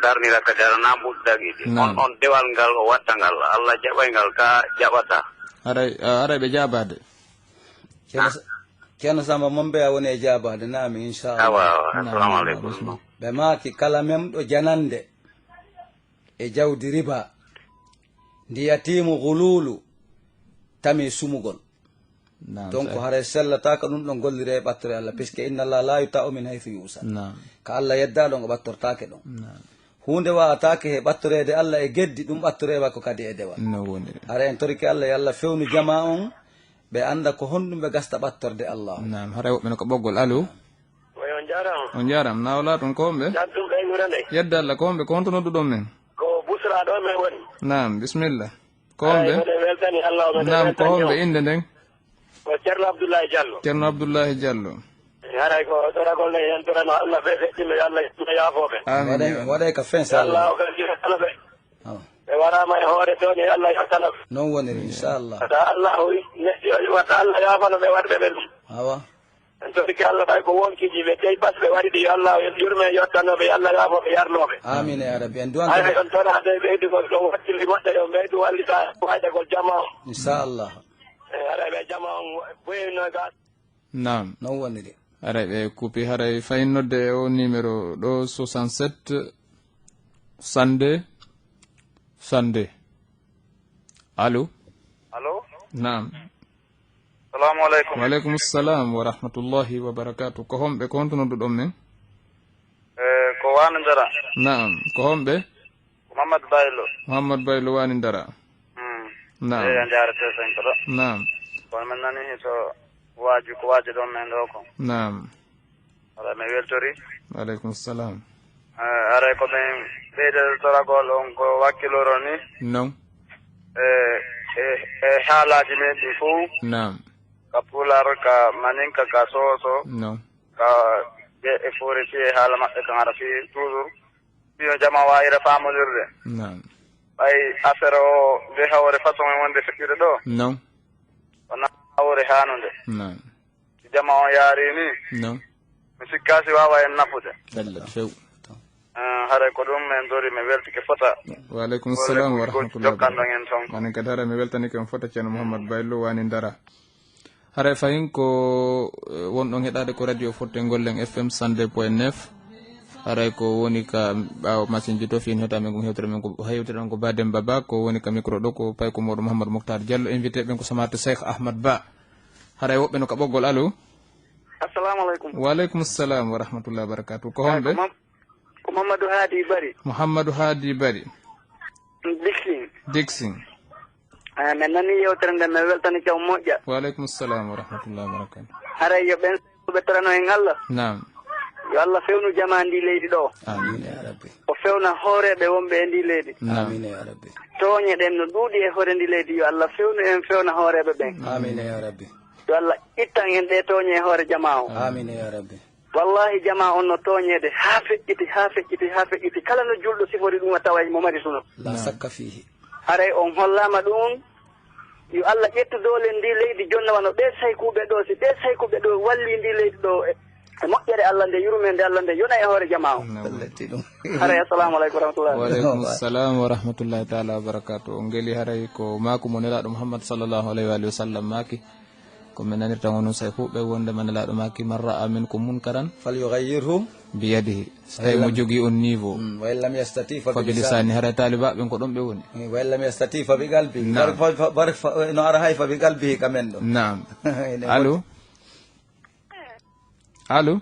darnira kadi hara na mbuuɗi dagiɗi. on dewal ngal o watta ngal Allah jaɓay ngal ka jaɓata. haray ɓe jaabade. ceerno Samba mombe a woni e jaabade. naami inchallah. awa assalamu aleykum. ɓe maaki kala memɗo janande e jawdi riba ndiyatimu gululu tami sumugol donc haray sellataka ɗum ɗon gollire e ɓattore allah puisque inna allah la yuta'u min haythu yusa ka allah yeddaɗon o ɓattortake ɗon hunde wawatake he ɓattorede allah e geddi ɗum ɓattorede makko kadi e dewal hara en toriki allah yo allah fewnu jama on ɓe anda ko honɗum ɓe gasta ɓattorde allah haray woɓɓe ko ɓoggol alo on jaram nawla ɗum ko wonɓe yedde allah ko wonɓe ko honto nodduɗon men ko busra ɗo men woni nam bisimilla ko wonɓe nam ko wonɓe inde nden ko ceerno abdoullahi diallo ceerno abdoullahi diallo haray ko ɗoragol ne hen torano allah ɓe feƴƴime allah ƴima yaafoɓe waɗay ka fin sa allah o kala ɓe ɓe warama e hoore toon e allah yottanoɓe non woniri inchallah wata allah neɗɗo wata allah yaafano ɓe waɗɓe ɓe ɗum awa en toriki allah ɓay ko wonkiji ɓe tawi bas ɓe waɗi ɗi yo allah yurme yottanoɓe allah yaafoɓe yarnoɓe amin ya rabbi en hay on tonade ɓeydugol ɗo wattili moƴƴa yo ɓeydu wallita waydegol jama o inchallah haray ɓe jama on boyino ga nam non woniri haray ɓe coupi haray fayin nodde o numéro ɗo 67 sande allo nam salamu aleykum waaleykum salam wa rahmatullahi wa barakatuh ko homɓe ko honto nodduɗon men ko wani ndara nam ko homɓe mamadou baylo baylo wani ndara nam a jarete sen ko ɗo nam kono min nani to waaju ko waaji ɗon men ɗo ko nam ala mi weltori waaleykum salam aray ko min ɓeydel toragol on ko wakkiloro ni non e haalaji men ɗi fof nam ka pular ka maninka ka soso non ka ɓe e foore fi e haala maɓɓe kan aɗa fi toujours fiyo jama wayira famodirde nam ɓay affaire o nde hawre façon e wonde feƴƴude ɗo non wona hawre hanude non si jama o yaari ni non mi sikkasi wawa en nafude bella few haray ko ɗum min dori mi weltike fota waaleykum salam wa rahmatullah jokkanɗon en toon manen kadi haray mi weltanike on fota ceerno mouhamadou baylo wani ndara haray fayin ko wonɗon heɗade ko radio fotte gollen fm 102.9 haray ko woni ka ɓawa machine ji to fin heetamen ko hewtiren ko badem baba ko woni ka micro ɗo ko pay ko moɗo mouhamadou mouhtar diallo invité ɓen ko samata cheikh ahmad ba haray woɓɓe no ka ɓoggol alo assalamu aleykum waaleykum salam wa rahmatullah wa barakatuh ko honɓe ko mamadou haadi bari mouhamadou haadi bari dixin min nani yewtere nde mi weltani kew moƴƴa waaleykum salam wa rahmatullah wa barakatuh haray yo ɓen ɓe tarano en allah nam yo allah fewnu jama ndi leydi ɗo amin ya rabbi o fewna hooreɓe wonɓe e ndi leydi amin ya rabbi tooñe ɗen no ɗuuɗi e hoore ndi leydi yo allah fewnu en fewna hooreɓe ɓen amin ya rabbi yo allah ittan en ɗe tooñe e hoore jama o amin ya rabbi wallahi jama on no tooñede ha feƴƴiti kala no julɗo sifori ɗum a tawa mo mari suno la sakka fihi haray on hollama ɗum yo allah ƴettu doole ndi leydi jonna wano ɓe saykuɓe ɗo si ɓe saykuɓe ɗo walli ndi leydi ɗo e moƴƴere allah nde yurmede allah nde yona e hoore jama o belletti ɗum haray assalamu aleykum warahmatullahi waaleykum salam wa rahmatullahi taala wa barakatuh on geli haray ko maako mo nelaɗo mouhammad sallllahu alayhi wa alihi wa sallam maaki komin nanirta on say fuɓɓe wonde ma nelaɗo maaki man ra'a min ko munkaran falyughayyirhu biyadihi so tawi mo jogui on niveau wa in lam yastati fa bilisani haray talibaɓe ko ɗon ɓe woni wa in lam yastati fa bi qalbi no ara hay fa bi qalbihi kamen ɗo nam allo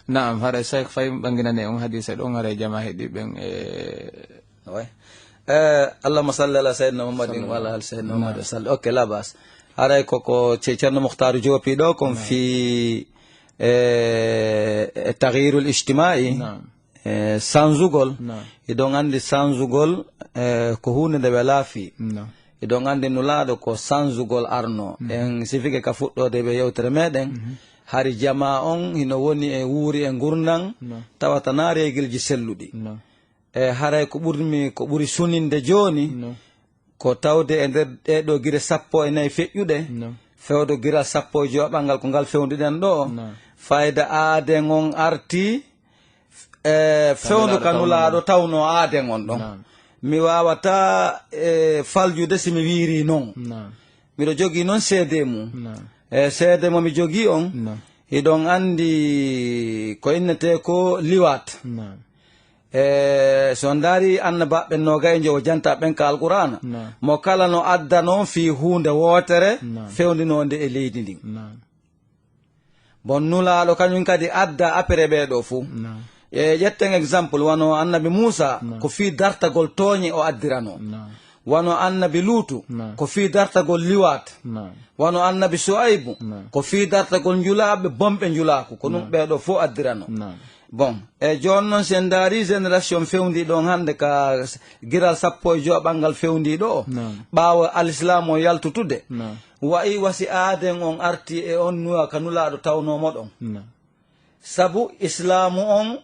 naam haray cheikh fay ɓanginane on hadisa ɗon haray jama heeɗi ɓen allahuma salli ala sayyidina muhammadin wa ala ali sayyidina muhammad wa salli ok la bas haray koko ceerno mouhtar joopi ɗo kon fi taghirul ijtimai sanzugol iɗon andi sanzugol ko hunde nde ɓe laafi iɗon andi nulaɗo ko sanzugol arno en sifike ka fuɗɗode ɓe yewtere meɗen hari jama on hino woni e wuuri e gurnan tawata na regilji selluɗi haray ko ɓuri suninde joni ko tawde e nder ɗeɗo guire 14 feƴƴuɗe fewdo guiral 15 ɓangal ko ngal fewduɗen ɗo fayda aaden on arti fewdu kanulaɗo tawno aaden on ɗon mi wawata faljude simi wiiri noon miɗo jogui noon seede mum seede mo mi jogui on hiɗon andi ko innete ko liwat so ndaari annabaɓe nogaye jo o janta ɓen ka alqur'ana mo kala no adda noon fi hunde wootere fewndinode e leydi ndin bon nulaaɗo kañum kadi adda apere ɓeeɗo fuu ƴetten exemple wano annabi moussa ko fi dartagol tooñe o addirano wano annabi luutu ko fi dartagol liwat wano annabi soaybu ko fi dartagol njulaaɓe bomɓe njulaaku ko ɗum ɓeeɗo fof addirano bon e jooni noon sen ndaari génération fewndiɗo hannde ka giral 15 ɓanngal fewndiɗo o ɓaawa alislam o yaltutude wayi wasi aaden on arti e on nuwa ka nulaaɗo tawnomo ɗon sabu islamu on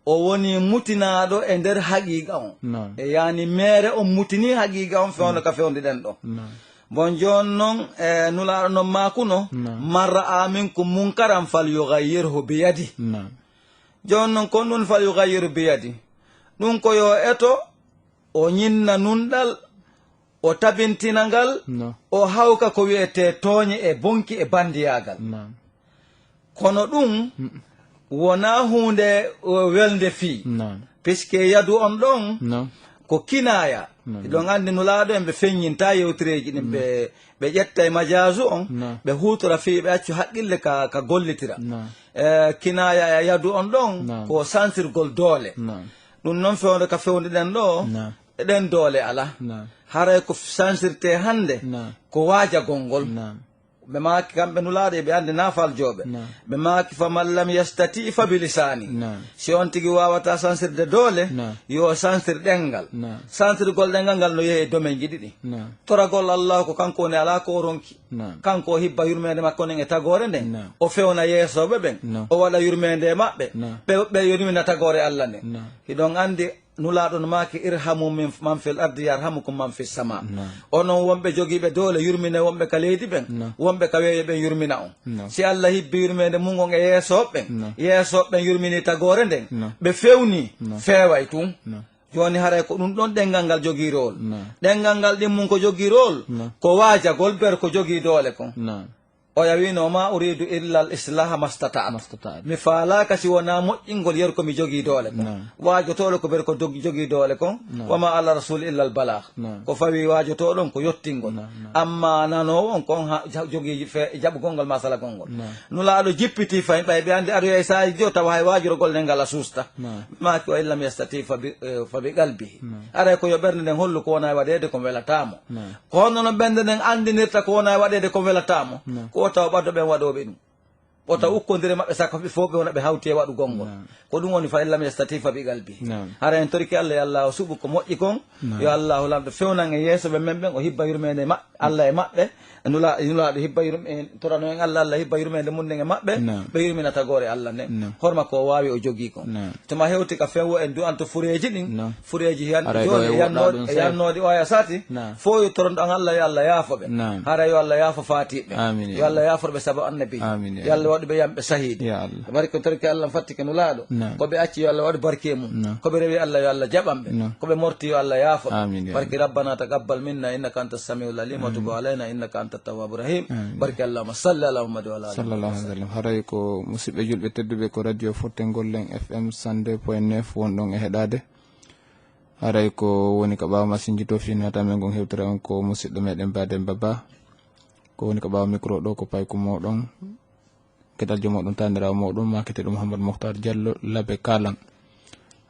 o woni mutinaaɗo e nder haqiiqa on e yani meere on mutini haqiiqa on fewndo ka fewndiɗen ɗo bon jooni noon e nulaaɗo noon maakuno marra amin ko munkaran fal yugayyirhu biyadi jooni noon kon ɗum fal yugayyir biyadi ɗum ko yo eto o ñinna nunɗal o tabintina ngal o hawka ko wiyete tooñe e bonki e bandiyagal kono ɗum wona hunde welde fii puisque yadu on ɗon ko kinaya ɗon andi nulaaɗo en ɓe feññinta yewtireji ɗin ɓe ƴetta e majasu on ɓe hutora fii ɓe accu haqqille ka gollitira kinaya e yadu on ɗon ko sansirgol doole ɗum noon fewde ka fewndiɗen ɗo eɗen doole ala haray ko sansirte hannde ko waajagol ngol ɓe maaki kamɓe nulaaɗo ɓe ande naafal jooɓe ɓe maaki faman lam yastati fa bilisani si on tigi wawata sansirde doole yo sansir ɗengal sansirgol ɗengal ngal no yehi domaine ji ɗiɗi toragol allah ko kanko woni ala ko o ronki kanko o hibba yurmede makko nen e tagore nden o fewna yeesoɓe ɓen o waɗa yurmede e maɓɓe ɓe yurmina tagore allah nden hiɗon andi nulaaɗo no maaki irhamu man fil ardi yarhamukum man fis sama onon wonɓe jogiiɓe doole yurmine wonɓe ka leydi ɓen wonɓe ka weeyo ɓen yurmina on si allah hibbi yurmede mum on e yeesoɓe ɓen yurmini tagore nden ɓe fewni feeway tun joni haray ko ɗum ɗon ɗengal ngal jogiirowol ɗengal ngal ɗin mum ko jogiirowol ko waajagol ber ko jogii doole kon o yawino ma uridu illa al islaha mastata'at mi faalaka si wona moƴƴingol yer komi jogii doole kon waajotoɗo ko ber ko jogii doole kon wama ala rasul illa al balah ko fawi waajotoɗon ko yottingol amma nanowo on kon jogii jaɓugol ngal masalagol ngol nulaaɗo jippiti fayi ɓay ɓe andi aɗa e saji jo tawa hay waajurogol nden ngal a suusta maki o illam yastati fa bi qalbihi aray ko yo ɓernde nden hollu ko wona e waɗede ko welatamo ko honno no ɓernde nden andinirta ko wona e waɗede ko welatamo o taw ɓaddo ɓen waɗoɓe ɗum o taw ukkodire maɓɓe sakko ɓe fof ɓe wona ɓe hawti e waɗugol ngol ko ɗum woni fa illam yastati fa bi qalbi hara en toriki allah yo allah o suɓu ko moƴƴi kon yo allahu lamɗo fewnan e yeesoɓe men ɓen o hibba yurmede allah e maɓɓe nulaaɗo hibba torano en allah hibba yurmede mum nden e maɓɓe ɓe yurmina tagore allah nden horma ko wawi o jogii kon toma hewti ka fewo en du'anto fureji ɗin fureji joni yannode o aya sati fo yo toronɗo an allah yo allah yaafoɓe hara yo allah yaafo fatiɓe yo allah yaaforɓe saabu annabi yo allah waɗi ɓe yamɓe sahidi bari ko torki allah fattike nulaaɗo koɓe acci yo allah waɗi barke mum koɓe rewi allah yo allah jaɓanɓe koɓe morti yo allah yaafoɓe barki rabbana taqabbal minna innaka anta samiul alim wa tub alayna innaka anta tawwabu rahim barki allahumma salli ala muhammad wa ala alihi sallallahu alaihi wasallam haray ko musidɓe julɓe tedduɓe ko radio Fortengol Leng FM 102.9 wonɗon e heɗade haray ko woni ko ɓaawa masinji to finata men gon hewtere on ko musidɗo meɗen Badem Baba ko woni ko ɓaawa micro ɗo ko payko moɗon keɗaljo moɗon tanirawo moɗon maketeɗo Mouhamadou Mokhtar Diallo Labe Kalan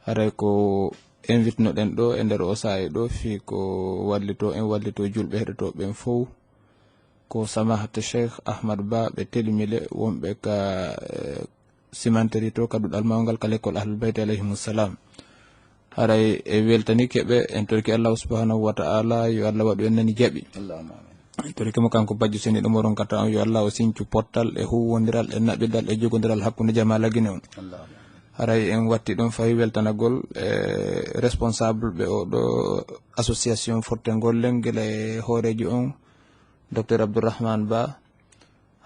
haray ko invite no ɗen ɗo e nder o saaha ɗo fi ko wallito julɓe heɗotoɓe ɓen fof ko samahata Cheikh Ahmad Ba ɓe telimile wonɓe ka cimenterie to kaduɗal mawgal ka l'école Ahlul Bayt alayhimussalam haray e weltanike ɓe en torki Allah subhanahu wa ta'ala yo Allah waɗu en nani jaɓi torki mo kanko bajju seni ɗo moron kata on yo Allah o sincu pottal e huwodiral e naɓiɗal e jogodiral hakkude jama lagine on haray en watti ɗon fayi weltanagol responsable ɓe oɗo association Fortengol Leng gila e hooreji on docteur Abdourahmane Ba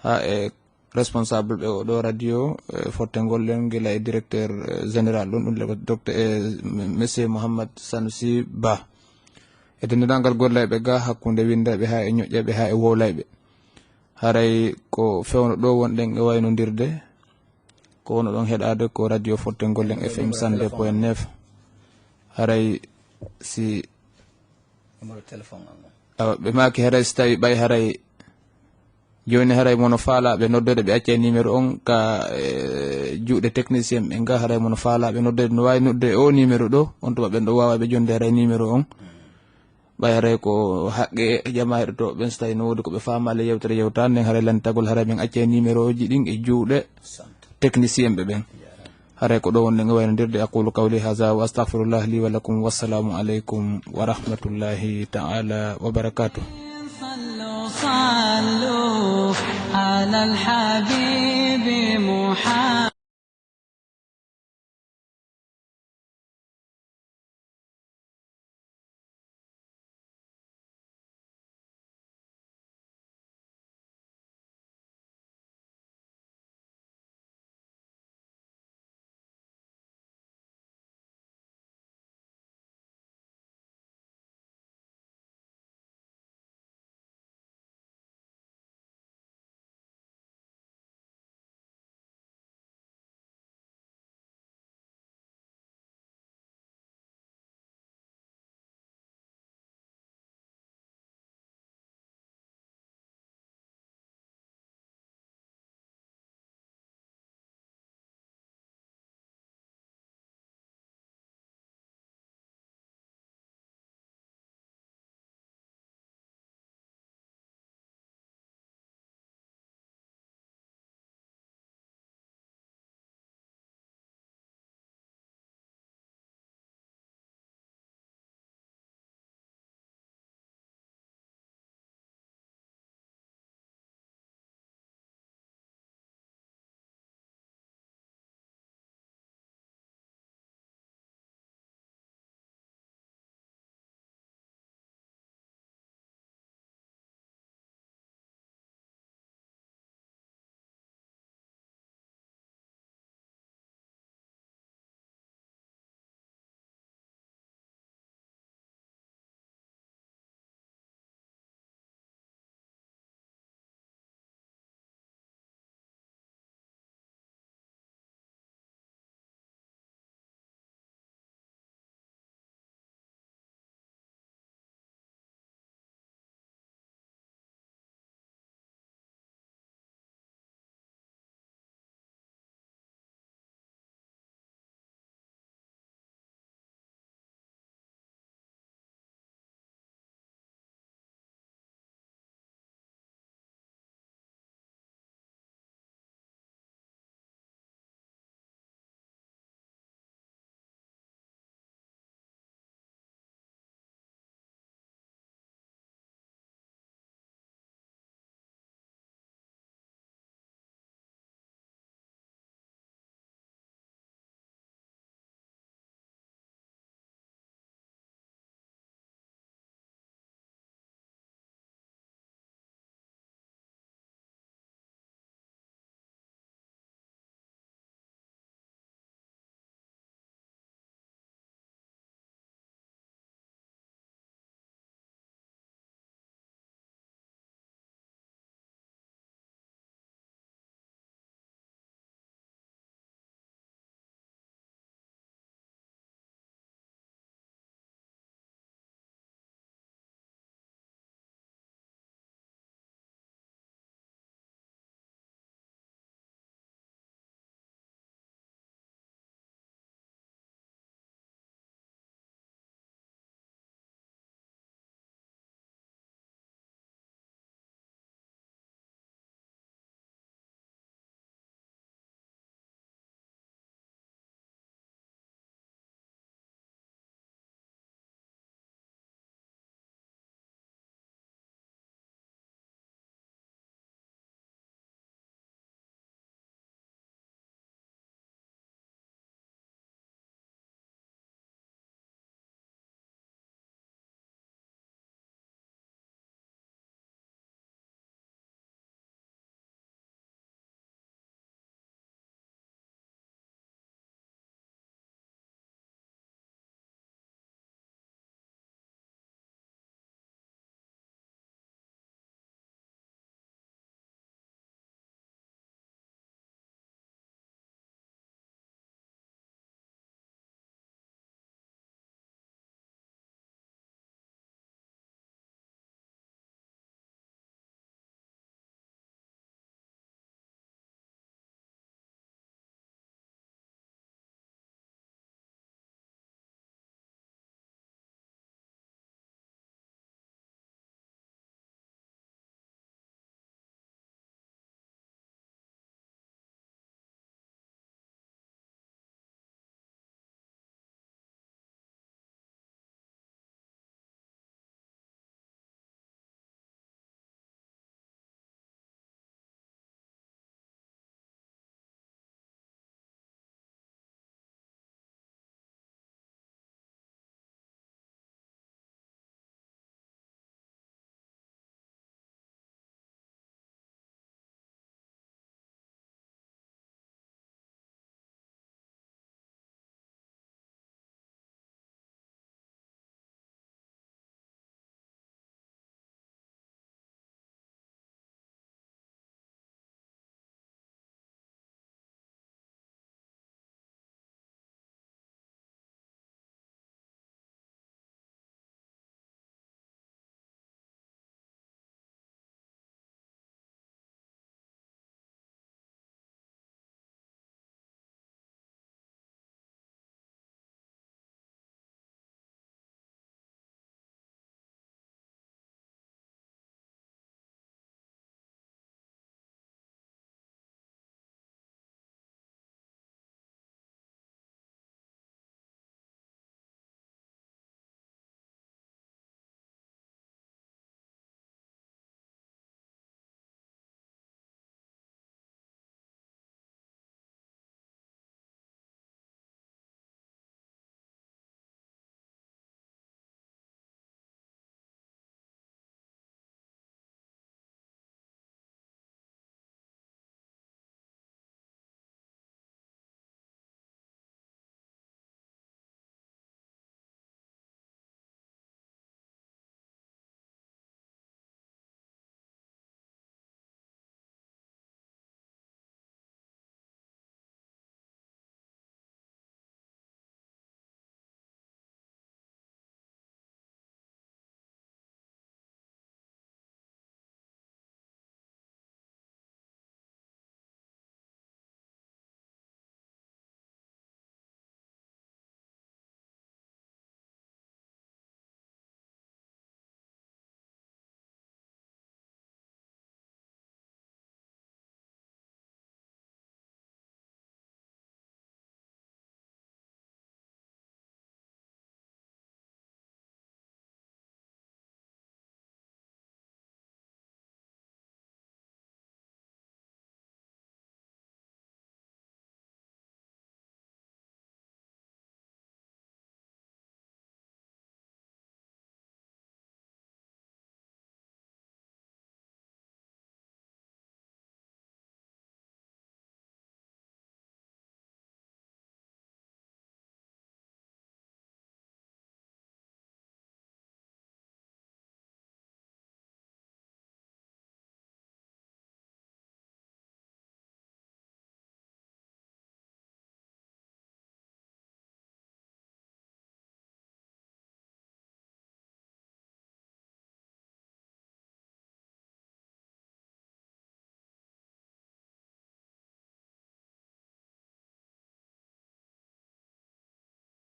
ha e responsable ɓe oɗo radio Fortengol Leng gila e directeur général ɗum le docteur monsieur Mouhammad Sanusi Ba e dendiɗangal gollayɓe ga hakkude windaɓe ha e ñoƴƴaɓe ha e wowlayɓe haray ko fewno ɗo wonɗen e waynodirde ko wono ɗon heɗade ko radio Forten Gollen FM 102.9 haray si numéro téléphone ɓe maki haray so tawi ɓay haray joni haray mono faalaɓe noddode ɓe acca numéro on ka juuɗe technicien ɓe nga haray mono faalaɓe noddode no wawi nodde o numéro ɗo on tuma ɓen ɗo wawa ɓe jonde haray numéro on ɓay haray ko haqqe jamaɗo to ɓen so tawi no wodi koɓe famale yewtere yewtade nden haray lantagol haray min acca numéro oji ɗin e juuɗe technicien ɓe ɓen haray ko ɗo wonde nga waynodirde aqulu qawli hadha wa astaghfirullah li wa lakum wassalamu aleykum wa rahmatullahi ta'ala wa barakatuh. صلوا على الحبيب محمد